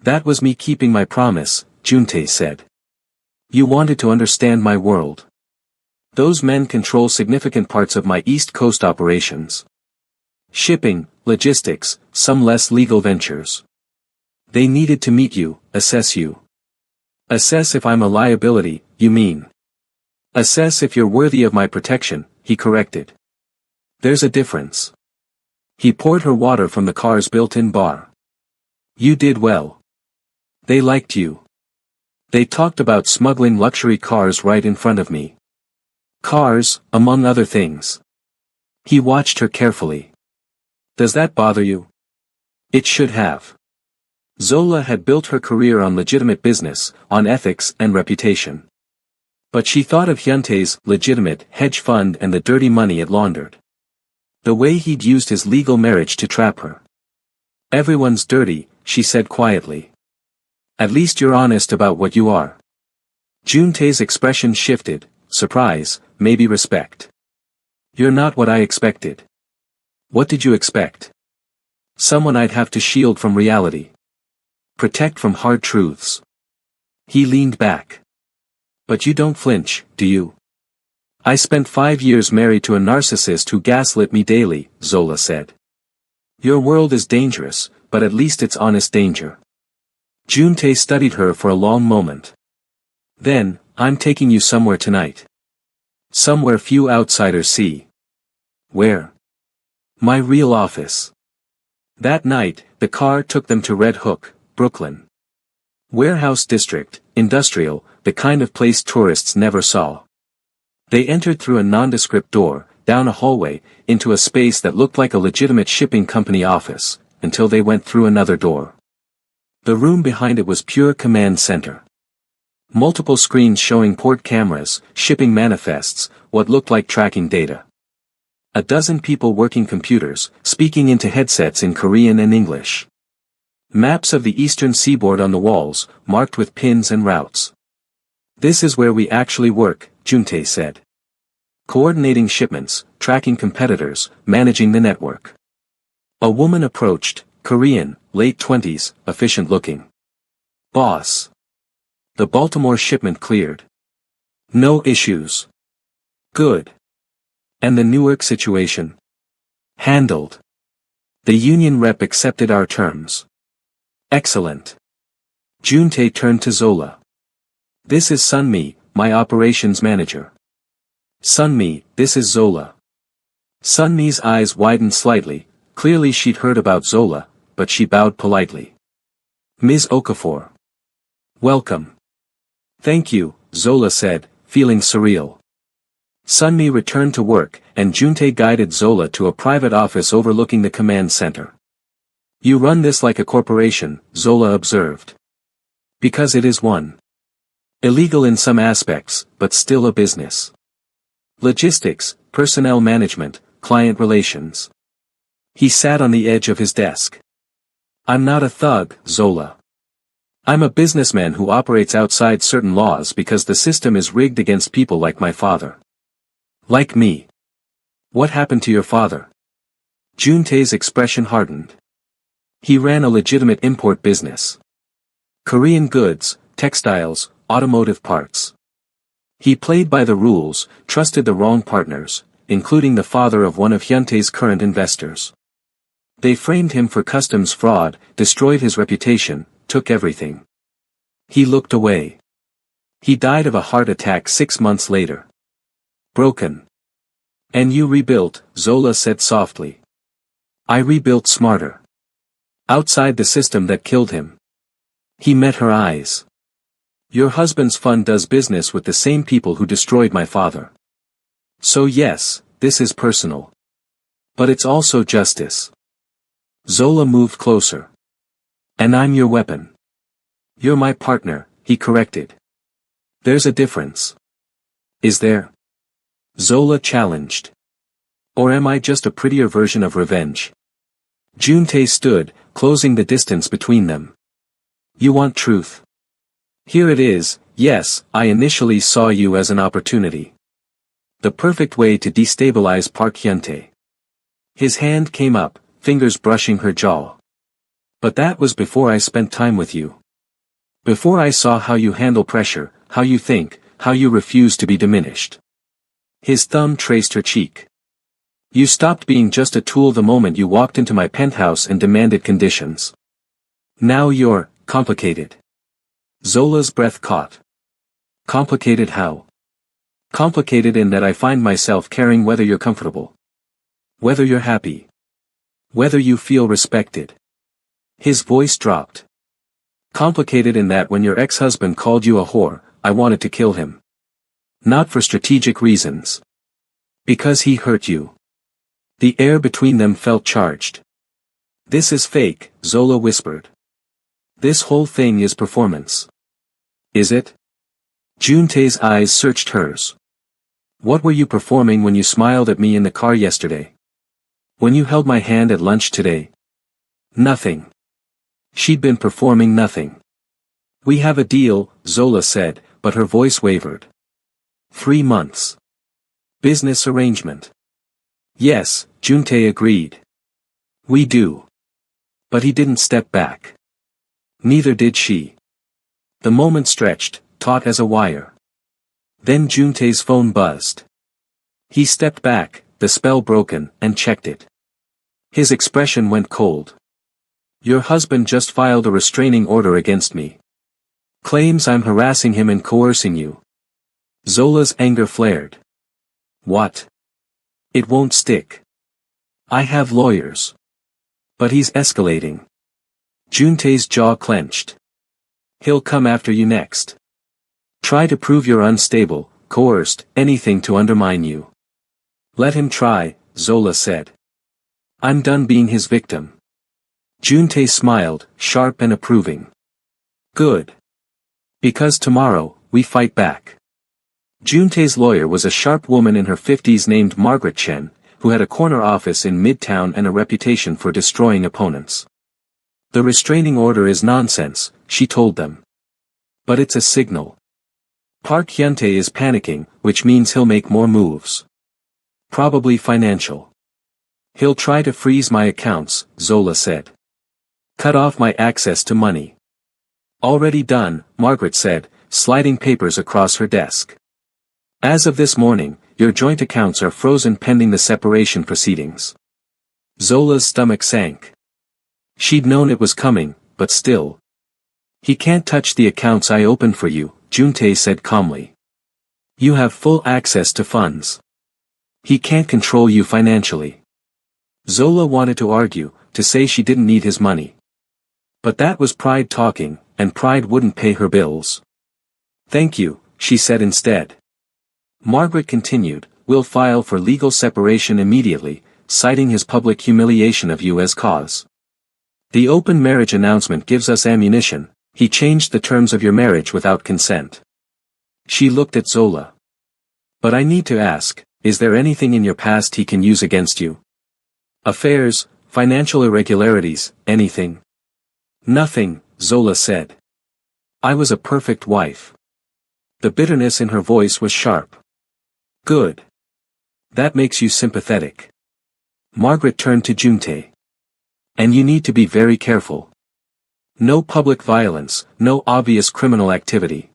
That was me keeping my promise, Juntae said. You wanted to understand my world. Those men control significant parts of my East Coast operations. Shipping, logistics, some less legal ventures. They needed to meet you, assess you. Assess if I'm a liability, you mean? Assess if you're worthy of my protection, he corrected. There's a difference. He poured her water from the car's built-in bar. You did well. They liked you. They talked about smuggling luxury cars right in front of me. Cars, among other things. He watched her carefully. Does that bother you? It should have. Zola had built her career on legitimate business, on ethics and reputation. But she thought of Hyuntae's legitimate hedge fund and the dirty money it laundered. The way he'd used his legal marriage to trap her. Everyone's dirty, she said quietly. At least you're honest about what you are. Juntae's expression shifted, surprise, maybe respect. You're not what I expected. What did you expect? Someone I'd have to shield from reality. Protect from hard truths. He leaned back. But you don't flinch, do you? I spent 5 years married to a narcissist who gaslit me daily, Zola said. Your world is dangerous, but at least it's honest danger. Juntae studied her for a long moment. Then, I'm taking you somewhere tonight. Somewhere few outsiders see. Where? My real office. That night, the car took them to Red Hook, Brooklyn. Warehouse district, industrial, the kind of place tourists never saw. They entered through a nondescript door, down a hallway, into a space that looked like a legitimate shipping company office, until they went through another door. The room behind it was pure command center. Multiple screens showing port cameras, shipping manifests, what looked like tracking data. A dozen people working computers, speaking into headsets in Korean and English. Maps of the eastern seaboard on the walls, marked with pins and routes. This is where we actually work, Juntae said. Coordinating shipments, tracking competitors, managing the network. A woman approached, Korean, late 20s, efficient looking. Boss. The Baltimore shipment cleared. No issues. Good. And the Newark situation? Handled. The union rep accepted our terms. Excellent. Juntae turned to Zola. This is Sunmi, my operations manager. Sunmi, this is Zola. Sunmi's eyes widened slightly, clearly she'd heard about Zola, but she bowed politely. Ms. Okafor. Welcome. Thank you, Zola said, feeling surreal. Sunmi returned to work, and Juntae guided Zola to a private office overlooking the command center. You run this like a corporation, Zola observed. Because it is one. Illegal in some aspects, but still a business. Logistics, personnel management, client relations. He sat on the edge of his desk. I'm not a thug, Zola. I'm a businessman who operates outside certain laws because the system is rigged against people like my father. Like me. What happened to your father? Juntae's expression hardened. He ran a legitimate import business. Korean goods, textiles, automotive parts. He played by the rules, trusted the wrong partners, including the father of one of Hyuntae's current investors. They framed him for customs fraud, destroyed his reputation, took everything. He looked away. He died of a heart attack 6 months later. Broken. And you rebuilt, Zola said softly. I rebuilt smarter. Outside the system that killed him. He met her eyes. Your husband's fund does business with the same people who destroyed my father. So yes, this is personal. But it's also justice. Zola moved closer. And I'm your weapon. You're my partner, he corrected. There's a difference. Is there? Zola challenged. Or am I just a prettier version of revenge? Juntae stood, closing the distance between them. You want truth? Here it is. Yes, I initially saw you as an opportunity. The perfect way to destabilize Park Hyuntae. His hand came up, fingers brushing her jaw. But that was before I spent time with you. Before I saw how you handle pressure, how you think, how you refuse to be diminished. His thumb traced her cheek. You stopped being just a tool the moment you walked into my penthouse and demanded conditions. Now you're complicated. Zola's breath caught. Complicated how? Complicated in that I find myself caring whether you're comfortable. Whether you're happy. Whether you feel respected. His voice dropped. Complicated in that when your ex-husband called you a whore, I wanted to kill him. Not for strategic reasons. Because he hurt you. The air between them felt charged. This is fake, Zola whispered. This whole thing is performance. Is it? Juntae's eyes searched hers. What were you performing when you smiled at me in the car yesterday? When you held my hand at lunch today? Nothing. She'd been performing nothing. We have a deal, Zola said, but her voice wavered. 3 months. Business arrangement. Yes, Juntae agreed. We do. But he didn't step back. Neither did she. The moment stretched, taut as a wire. Then Juntae's phone buzzed. He stepped back, the spell broken, and checked it. His expression went cold. Your husband just filed a restraining order against me. Claims I'm harassing him and coercing you. Zola's anger flared. What? It won't stick. I have lawyers. But he's escalating. Juntae's jaw clenched. He'll come after you next. Try to prove you're unstable, coerced, anything to undermine you. Let him try, Zola said. I'm done being his victim. Juntae smiled, sharp and approving. Good. Because tomorrow, we fight back. Juntae's lawyer was a sharp woman in her 50s named Margaret Chen, who had a corner office in Midtown and a reputation for destroying opponents. The restraining order is nonsense, she told them. But it's a signal. Park Hyuntae is panicking, which means he'll make more moves. Probably financial. He'll try to freeze my accounts, Zola said. Cut off my access to money. Already done, Margaret said, sliding papers across her desk. As of this morning, your joint accounts are frozen pending the separation proceedings. Zola's stomach sank. She'd known it was coming, but still. He can't touch the accounts I opened for you, Juntae said calmly. You have full access to funds. He can't control you financially. Zola wanted to argue, to say she didn't need his money. But that was pride talking, and pride wouldn't pay her bills. Thank you, she said instead. Margaret continued, we'll file for legal separation immediately, citing his public humiliation of you as cause. The open marriage announcement gives us ammunition. He changed the terms of your marriage without consent. She looked at Zola. But I need to ask, is there anything in your past he can use against you? Affairs, financial irregularities, anything? Nothing, Zola said. I was a perfect wife. The bitterness in her voice was sharp. Good. That makes you sympathetic. Margaret turned to Juntae. And you need to be very careful. No public violence, no obvious criminal activity.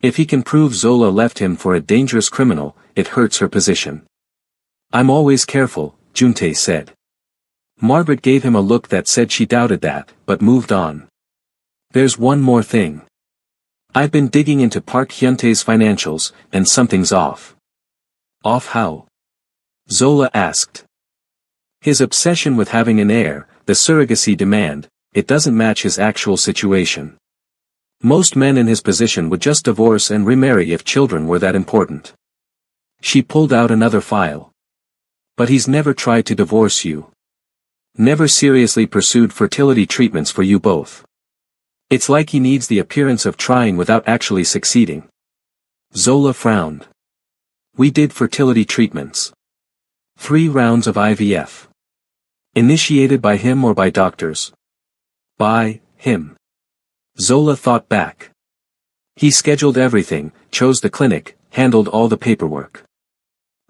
If he can prove Zola left him for a dangerous criminal, it hurts her position. I'm always careful, Juntae said. Margaret gave him a look that said she doubted that, but moved on. There's one more thing. I've been digging into Park Hyuntae's financials, and something's off. Off how? Zola asked. His obsession with having an heir, the surrogacy demand, it doesn't match his actual situation. Most men in his position would just divorce and remarry if children were that important. She pulled out another file. But he's never tried to divorce you. Never seriously pursued fertility treatments for you both. It's like he needs the appearance of trying without actually succeeding. Zola frowned. We did fertility treatments. 3 rounds of IVF. Initiated by him or by doctors? By him. Zola thought back. He scheduled everything, chose the clinic, handled all the paperwork.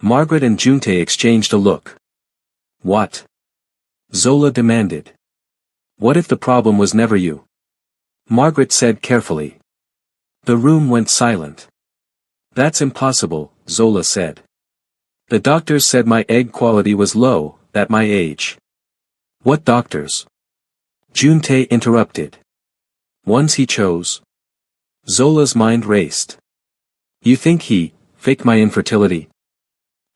Margaret and Juntae exchanged a look. What? Zola demanded. What if the problem was never you? Margaret said carefully. The room went silent. That's impossible, Zola said. The doctors said my egg quality was low, at my age. What doctors? Juntae interrupted. Ones he chose. Zola's mind raced. You think he faked my infertility?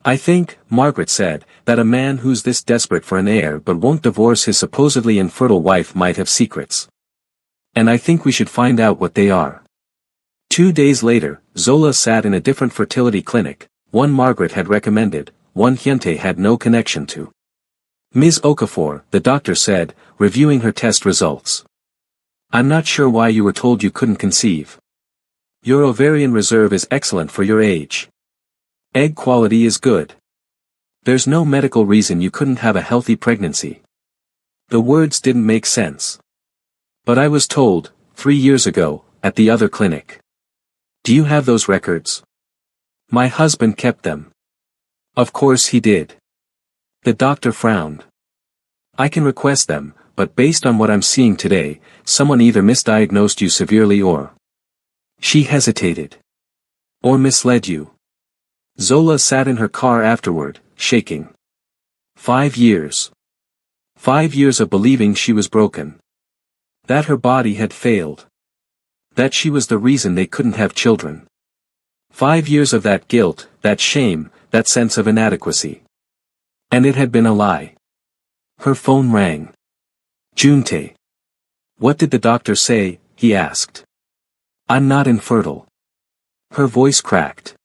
I think, Margaret said, that a man who's this desperate for an heir but won't divorce his supposedly infertile wife might have secrets. And I think we should find out what they are. 2 days later, Zola sat in a different fertility clinic, one Margaret had recommended, one Hyuntae had no connection to. Ms. Okafor, the doctor said, reviewing her test results. I'm not sure why you were told you couldn't conceive. Your ovarian reserve is excellent for your age. Egg quality is good. There's no medical reason you couldn't have a healthy pregnancy. The words didn't make sense. But I was told, 3 years ago, at the other clinic. Do you have those records? My husband kept them. Of course he did. The doctor frowned. I can request them, but based on what I'm seeing today, someone either misdiagnosed you severely or... She hesitated. Or misled you. Zola sat in her car afterward, shaking. 5 years. 5 years of believing she was broken. That her body had failed. That she was the reason they couldn't have children. 5 years of that guilt, that shame, that sense of inadequacy. And it had been a lie. Her phone rang. Juntae. What did the doctor say? He asked. I'm not infertile. Her voice cracked.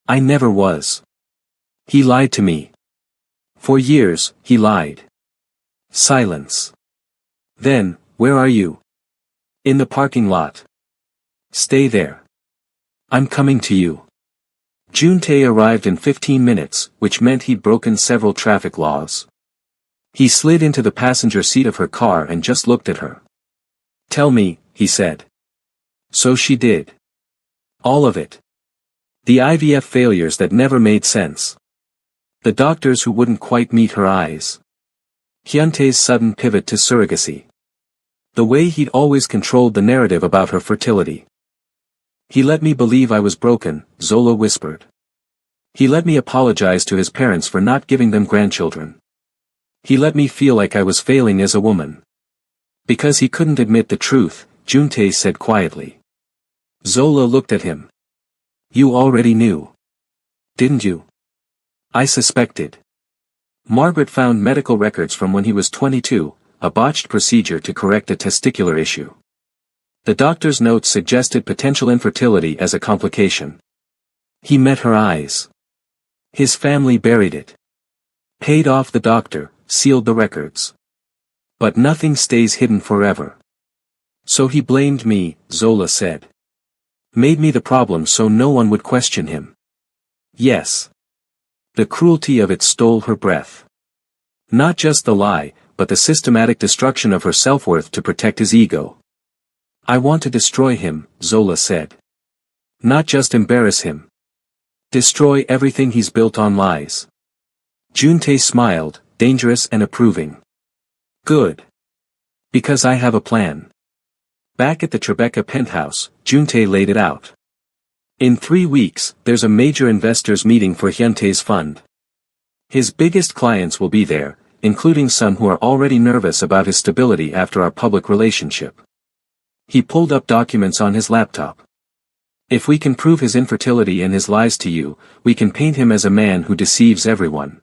I never was. He lied to me. For years, he lied. Silence. Then, where are you? In the parking lot. Stay there. I'm coming to you. Juntae arrived in 15 minutes, which meant he'd broken several traffic laws. He slid into the passenger seat of her car and just looked at her. Tell me, he said. So she did. All of it. The IVF failures that never made sense. The doctors who wouldn't quite meet her eyes. Hyuntae's sudden pivot to surrogacy. The way he'd always controlled the narrative about her fertility. He let me believe I was broken, Zola whispered. He let me apologize to his parents for not giving them grandchildren. He let me feel like I was failing as a woman. Because he couldn't admit the truth, Juntae said quietly. Zola looked at him. You already knew. Didn't you? I suspected. Margaret found medical records from when he was 22, a botched procedure to correct a testicular issue. The doctor's notes suggested potential infertility as a complication. He met her eyes. His family buried it. Paid off the doctor, sealed the records. But nothing stays hidden forever. So he blamed me, Zola said. Made me the problem so no one would question him. Yes. The cruelty of it stole her breath. Not just the lie, but the systematic destruction of her self-worth to protect his ego. I want to destroy him, Zola said. Not just embarrass him. Destroy everything he's built on lies. Juntae smiled, dangerous and approving. Good. Because I have a plan. Back at the Tribeca penthouse, Juntae laid it out. In 3 weeks, there's a major investors meeting for Hyuntae's fund. His biggest clients will be there, including some who are already nervous about his stability after our public relationship. He pulled up documents on his laptop. If we can prove his infertility and his lies to you, we can paint him as a man who deceives everyone.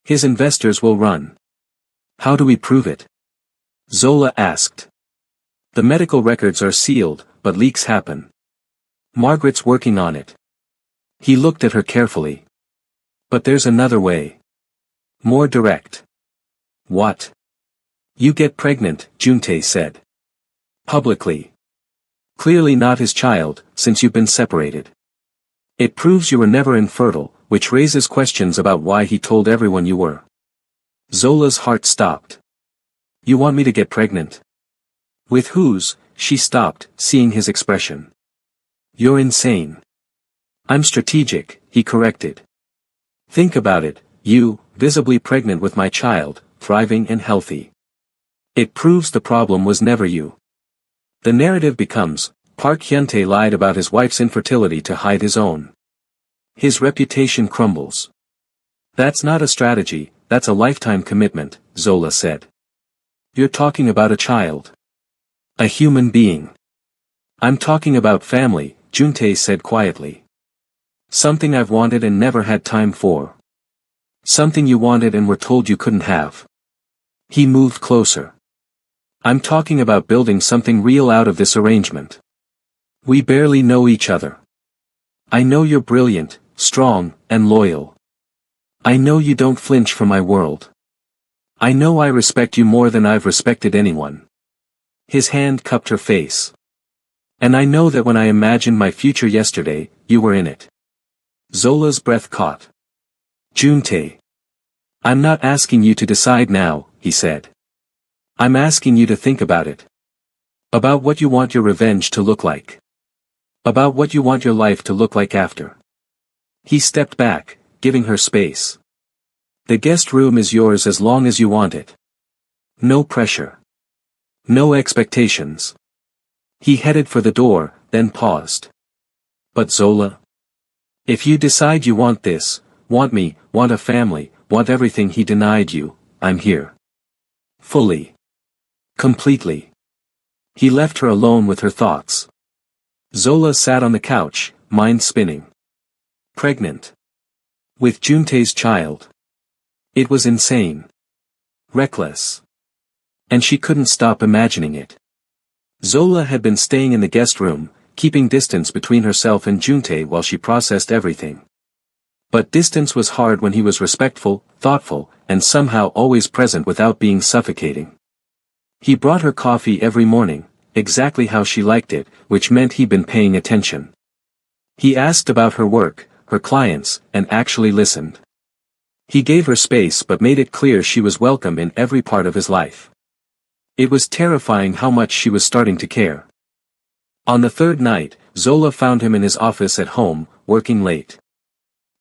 His investors will run. How do we prove it? Zola asked. The medical records are sealed, but leaks happen. Margaret's working on it. He looked at her carefully. But there's another way. More direct. What? You get pregnant, Juntae said. Publicly. Clearly not his child, since you've been separated. It proves you were never infertile, which raises questions about why he told everyone you were. Zola's heart stopped. You want me to get pregnant? With whose? She stopped, seeing his expression. You're insane. I'm strategic, he corrected. Think about it, you, visibly pregnant with my child, thriving and healthy. It proves the problem was never you. The narrative becomes, Park Hyuntae lied about his wife's infertility to hide his own. His reputation crumbles. That's not a strategy, that's a lifetime commitment, Zola said. You're talking about a child. A human being. I'm talking about family, Juntae said quietly. Something I've wanted and never had time for. Something you wanted and were told you couldn't have. He moved closer. I'm talking about building something real out of this arrangement. We barely know each other. I know you're brilliant, strong, and loyal. I know you don't flinch for my world. I know I respect you more than I've respected anyone. His hand cupped her face. And I know that when I imagined my future yesterday, you were in it. Zola's breath caught. Juntae. I'm not asking you to decide now, he said. I'm asking you to think about it. About what you want your revenge to look like. About what you want your life to look like after. He stepped back, giving her space. The guest room is yours as long as you want it. No pressure. No expectations. He headed for the door, then paused. But Zola? If you decide you want this, want me, want a family, want everything he denied you, I'm here. Fully. Completely. He left her alone with her thoughts. Zola sat on the couch, mind spinning. Pregnant. With Juntae's child. It was insane. Reckless. And she couldn't stop imagining it. Zola had been staying in the guest room, keeping distance between herself and Juntae while she processed everything. But distance was hard when he was respectful, thoughtful, and somehow always present without being suffocating. He brought her coffee every morning, exactly how she liked it, which meant he'd been paying attention. He asked about her work, her clients, and actually listened. He gave her space but made it clear she was welcome in every part of his life. It was terrifying how much she was starting to care. On the third night, Zola found him in his office at home, working late.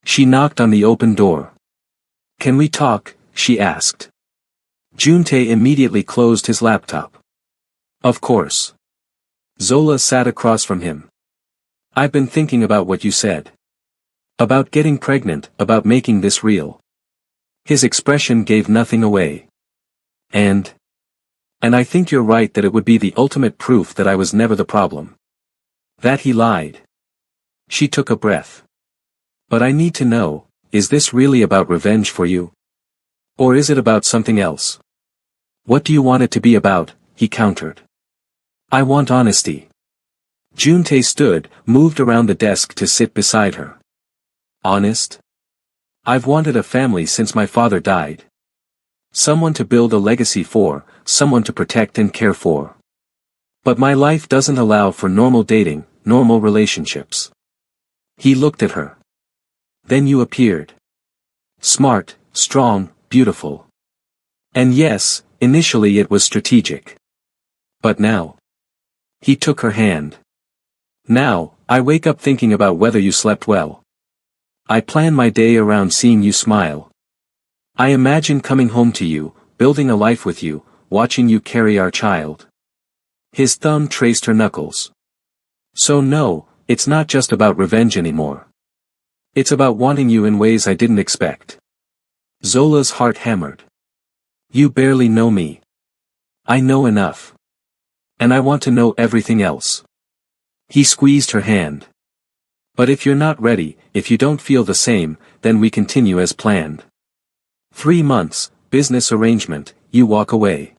She knocked on the open door. Can we talk? She asked. Juntae immediately closed his laptop. Of course. Zola sat across from him. I've been thinking about what you said. About getting pregnant, about making this real. His expression gave nothing away. And I think you're right that it would be the ultimate proof that I was never the problem. That he lied. She took a breath. But I need to know, is this really about revenge for you? Or is it about something else? What do you want it to be about? He countered. I want honesty. Juntae stood, moved around the desk to sit beside her. Honest? I've wanted a family since my father died. Someone to build a legacy for, someone to protect and care for. But my life doesn't allow for normal dating, normal relationships. He looked at her. Then you appeared. Smart, strong, beautiful. And yes, initially it was strategic. But now. He took her hand. Now, I wake up thinking about whether you slept well. I plan my day around seeing you smile. I imagine coming home to you, building a life with you, watching you carry our child. His thumb traced her knuckles. So no, it's not just about revenge anymore. It's about wanting you in ways I didn't expect. Zola's heart hammered. You barely know me. I know enough. And I want to know everything else. He squeezed her hand. But if you're not ready, if you don't feel the same, then we continue as planned. 3 months, business arrangement, you walk away.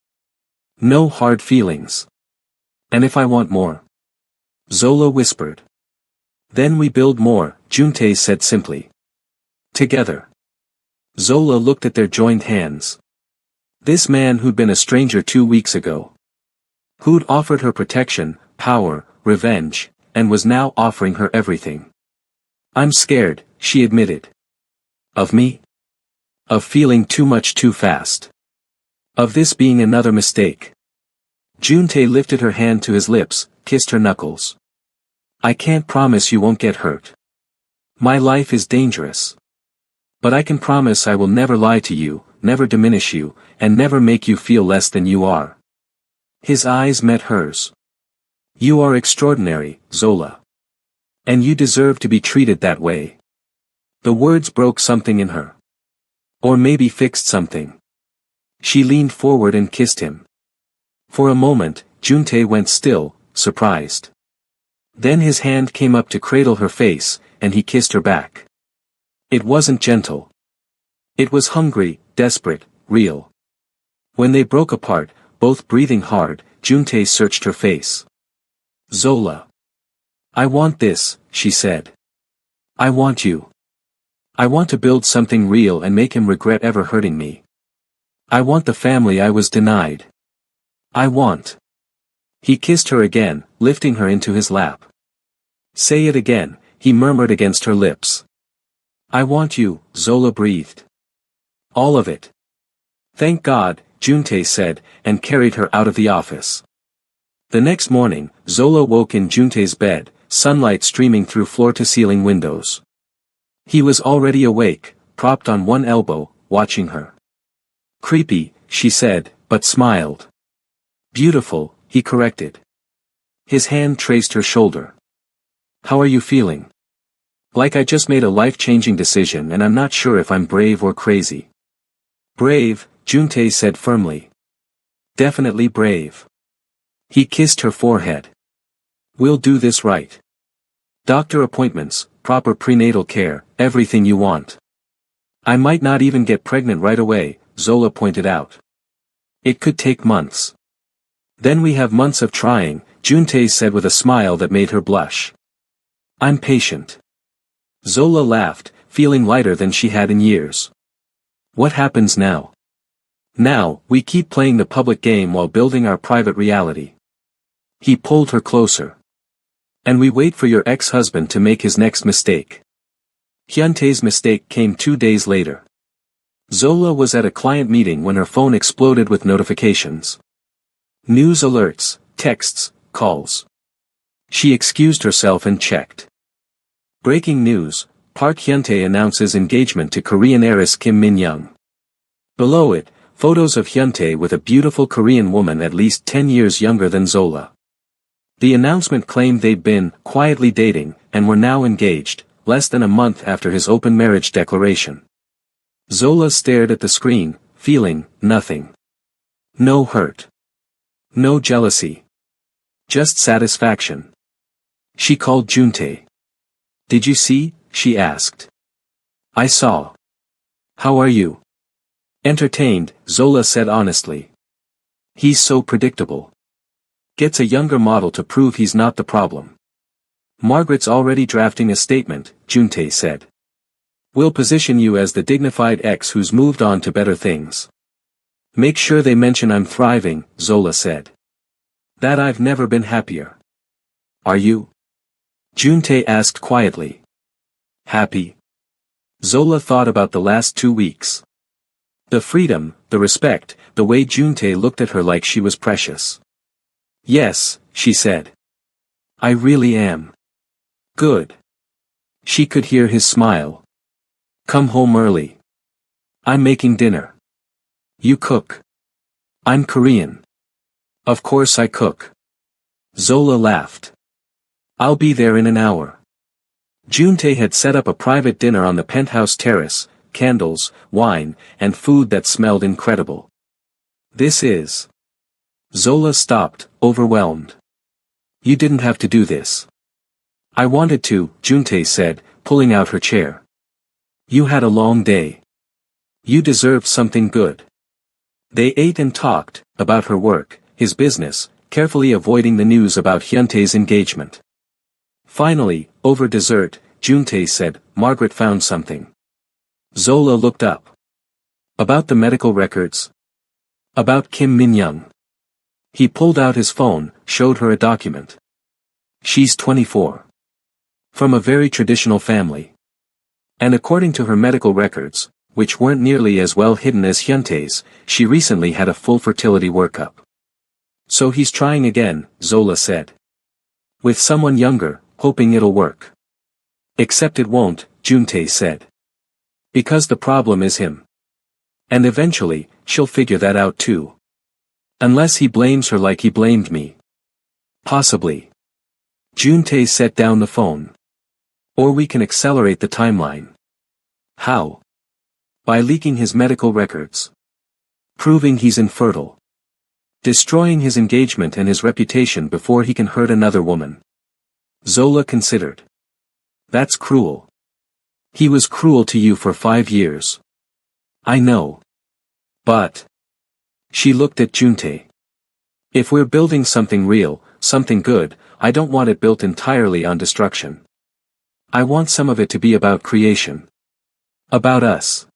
No hard feelings. And if I want more? Zola whispered. Then we build more, Juntae said simply. Together. Zola looked at their joined hands. This man who'd been a stranger 2 weeks ago. Who'd offered her protection, power, revenge, and was now offering her everything. I'm scared, she admitted. Of me? Of feeling too much too fast. Of this being another mistake. Juntae lifted her hand to his lips, kissed her knuckles. I can't promise you won't get hurt. My life is dangerous. But I can promise I will never lie to you, never diminish you, and never make you feel less than you are. His eyes met hers. You are extraordinary, Zola. And you deserve to be treated that way. The words broke something in her. Or maybe fixed something. She leaned forward and kissed him. For a moment, Juntae went still, surprised. Then his hand came up to cradle her face, and he kissed her back. It wasn't gentle. It was hungry, desperate, real. When they broke apart, both breathing hard, Juntae searched her face. Zola. I want this, she said. I want you. I want to build something real and make him regret ever hurting me. I want the family I was denied. I want. He kissed her again, lifting her into his lap. Say it again, he murmured against her lips. I want you, Zola breathed. All of it. Thank God, Juntae said, and carried her out of the office. The next morning, Zola woke in Juntae's bed, sunlight streaming through floor-to-ceiling windows. He was already awake, propped on one elbow, watching her. Creepy, she said, but smiled. Beautiful, he corrected. His hand traced her shoulder. How are you feeling? Like I just made a life-changing decision and I'm not sure if I'm brave or crazy. Brave, Juntae said firmly. Definitely brave. He kissed her forehead. We'll do this right. Doctor appointments, proper prenatal care, everything you want. I might not even get pregnant right away, Zola pointed out. It could take months. Then we have months of trying, Juntae said with a smile that made her blush. I'm patient. Zola laughed, feeling lighter than she had in years. What happens now? Now, we keep playing the public game while building our private reality. He pulled her closer. And we wait for your ex-husband to make his next mistake. Hyuntae's mistake came 2 days later. Zola was at a client meeting when her phone exploded with notifications. News alerts, texts, calls. She excused herself and checked. Breaking news, Park Hyuntae announces engagement to Korean heiress Kim Min-young. Below it, photos of Hyuntae with a beautiful Korean woman at least 10 years younger than Zola. The announcement claimed they'd been quietly dating and were now engaged, less than a month after his open marriage declaration. Zola stared at the screen, feeling nothing. No hurt. No jealousy. Just satisfaction. She called Juntae. Did you see? She asked. I saw. How are you? Entertained, Zola said honestly. He's so predictable. Gets a younger model to prove he's not the problem. Margaret's already drafting a statement, Juntae said. We'll position you as the dignified ex who's moved on to better things. Make sure they mention I'm thriving, Zola said. That I've never been happier. Are you? Juntae asked quietly. Happy? Zola thought about the last 2 weeks. The freedom, the respect, the way Juntae looked at her like she was precious. Yes, she said. I really am. Good. She could hear his smile. Come home early. I'm making dinner. You cook. I'm Korean. Of course I cook. Zola laughed. I'll be there in an hour. Juntae had set up a private dinner on the penthouse terrace, candles, wine, and food that smelled incredible. This is. Zola stopped, overwhelmed. You didn't have to do this. I wanted to, Juntae said, pulling out her chair. You had a long day. You deserved something good. They ate and talked, about her work, his business, carefully avoiding the news about Hyuntae's engagement. Finally, over dessert, Juntae said, Margaret found something. Zola looked up. About the medical records? About Kim Min-young. He pulled out his phone, showed her a document. She's 24. From a very traditional family. And according to her medical records, which weren't nearly as well hidden as Hyuntae's, she recently had a full fertility workup. So he's trying again, Zola said. With someone younger, hoping it'll work. Except it won't, Juntae said. Because the problem is him. And eventually, she'll figure that out too. Unless he blames her like he blamed me. Possibly. Juntae set down the phone. Or we can accelerate the timeline. How? By leaking his medical records. Proving he's infertile. Destroying his engagement and his reputation before he can hurt another woman. Zola considered. That's cruel. He was cruel to you for 5 years. I know. But. She looked at Juntae. If we're building something real, something good, I don't want it built entirely on destruction. I want some of it to be about creation. About us.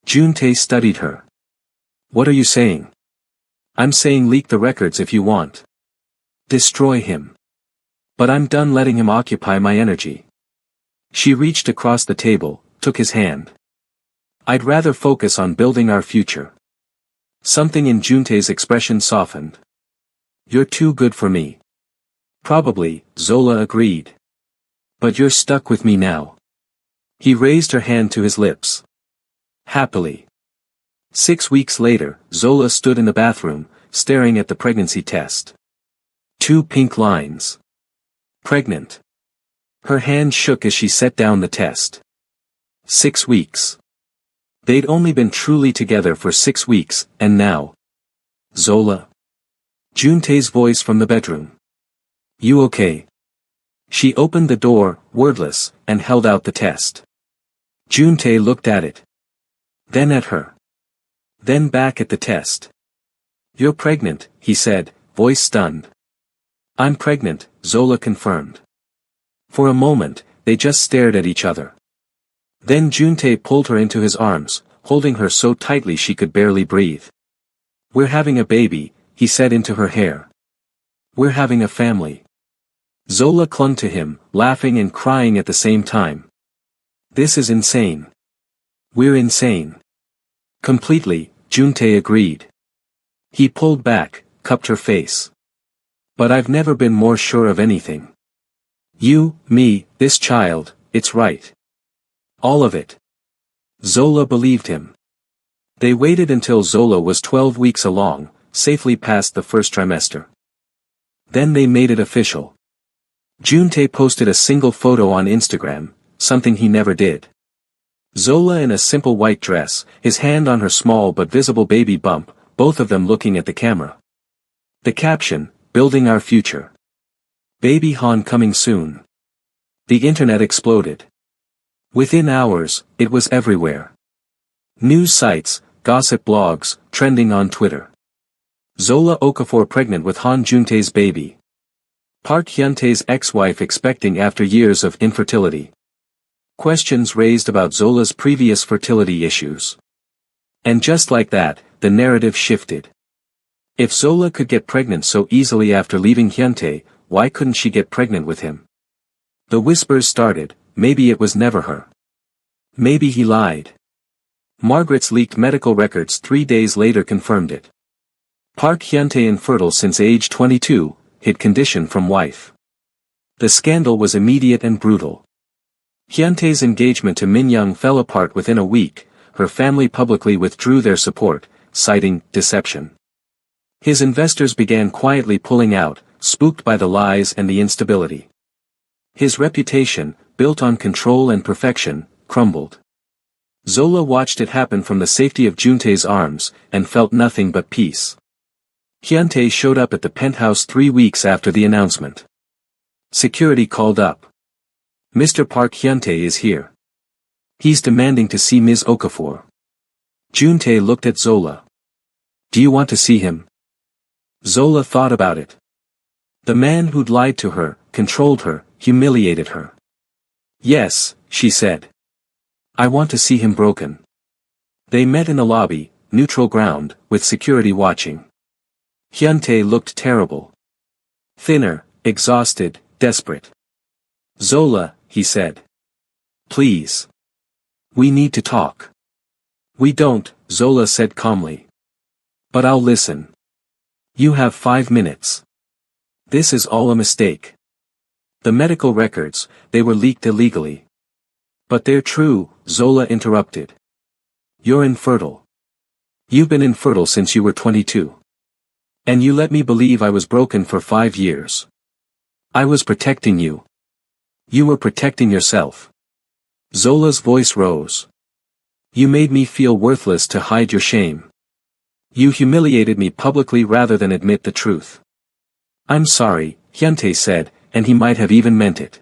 Juntae studied her. What are you saying? I'm saying leak the records if you want. Destroy him. But I'm done letting him occupy my energy. She reached across the table, took his hand. I'd rather focus on building our future. Something in Juntae's expression softened. You're too good for me. Probably, Zola agreed. But you're stuck with me now. He raised her hand to his lips. Happily. 6 weeks later, Zola stood in the bathroom, staring at the pregnancy test. 2 pink lines. Pregnant. Her hand shook as she set down the test. 6 weeks. They'd only been truly together for 6 weeks, and now. Zola. Juntae's voice from the bedroom. You okay? She opened the door, wordless, and held out the test. Juntae looked at it. Then at her. Then back at the test. You're pregnant, he said, voice stunned. I'm pregnant, Zola confirmed. For a moment, they just stared at each other. Then Juntae pulled her into his arms, holding her so tightly she could barely breathe. We're having a baby, he said into her hair. We're having a family. Zola clung to him, laughing and crying at the same time. This is insane. We're insane. Completely, Juntae agreed. He pulled back, cupped her face. But I've never been more sure of anything. You, me, this child, it's right. All of it. Zola believed him. They waited until Zola was 12 weeks along, safely past the first trimester. Then they made it official. Juntae posted a single photo on Instagram, something he never did. Zola in a simple white dress, his hand on her small but visible baby bump, both of them looking at the camera. The caption, Building Our Future. Baby Han coming soon. The internet exploded. Within hours, it was everywhere. News sites, gossip blogs, trending on Twitter. Zola Okafor pregnant with Han Juntae's baby. Park Hyuntae's ex-wife expecting after years of infertility. Questions raised about Zola's previous fertility issues. And just like that, the narrative shifted. If Zola could get pregnant so easily after leaving Hyuntae, why couldn't she get pregnant with him? The whispers started, maybe it was never her. Maybe he lied. Margaret's leaked medical records 3 days later confirmed it. Park Hyuntae infertile since age 22, hid condition from wife. The scandal was immediate and brutal. Hyuntae's engagement to Min Young fell apart within a week, her family publicly withdrew their support, citing deception. His investors began quietly pulling out, spooked by the lies and the instability. His reputation, built on control and perfection, crumbled. Zola watched it happen from the safety of Juntae's arms, and felt nothing but peace. Hyuntae showed up at the penthouse 3 weeks after the announcement. Security called up. Mr. Park Hyuntae is here. He's demanding to see Ms. Okafor. Juntae looked at Zola. Do you want to see him? Zola thought about it. The man who'd lied to her, controlled her, humiliated her. Yes, she said. I want to see him broken. They met in the lobby, neutral ground, with security watching. Hyuntae looked terrible. Thinner, exhausted, desperate. Zola, he said. Please. We need to talk. We don't, Zola said calmly. But I'll listen. You have 5 minutes. This is all a mistake. The medical records, they were leaked illegally. But they're true, Zola interrupted. You're infertile. You've been infertile since you were 22. And you let me believe I was broken for 5 years. I was protecting you. You were protecting yourself. Zola's voice rose. You made me feel worthless to hide your shame. You humiliated me publicly rather than admit the truth. I'm sorry, Hyuntae said, and he might have even meant it.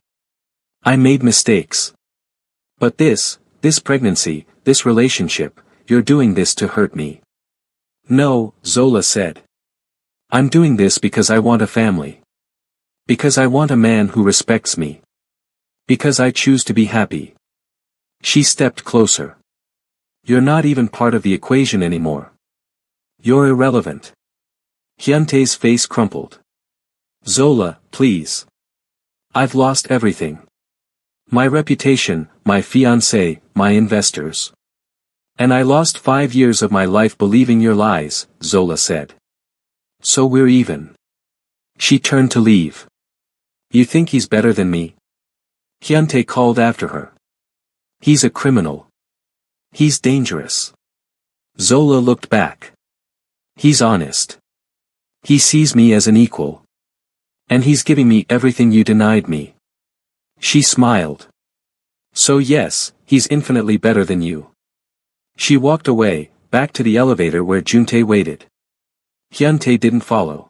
I made mistakes. But this pregnancy, this relationship, you're doing this to hurt me. No, Zola said. I'm doing this because I want a family. Because I want a man who respects me. Because I choose to be happy. She stepped closer. You're not even part of the equation anymore. You're irrelevant. Hyuntae's face crumpled. Zola, please. I've lost everything. My reputation, my fiancé, my investors. And I lost 5 years of my life believing your lies, Zola said. So we're even. She turned to leave. You think he's better than me? Hyuntae called after her. He's a criminal. He's dangerous. Zola looked back. He's honest. He sees me as an equal. And he's giving me everything you denied me. She smiled. So yes, he's infinitely better than you. She walked away, back to the elevator where Juntae waited. Hyuntae didn't follow.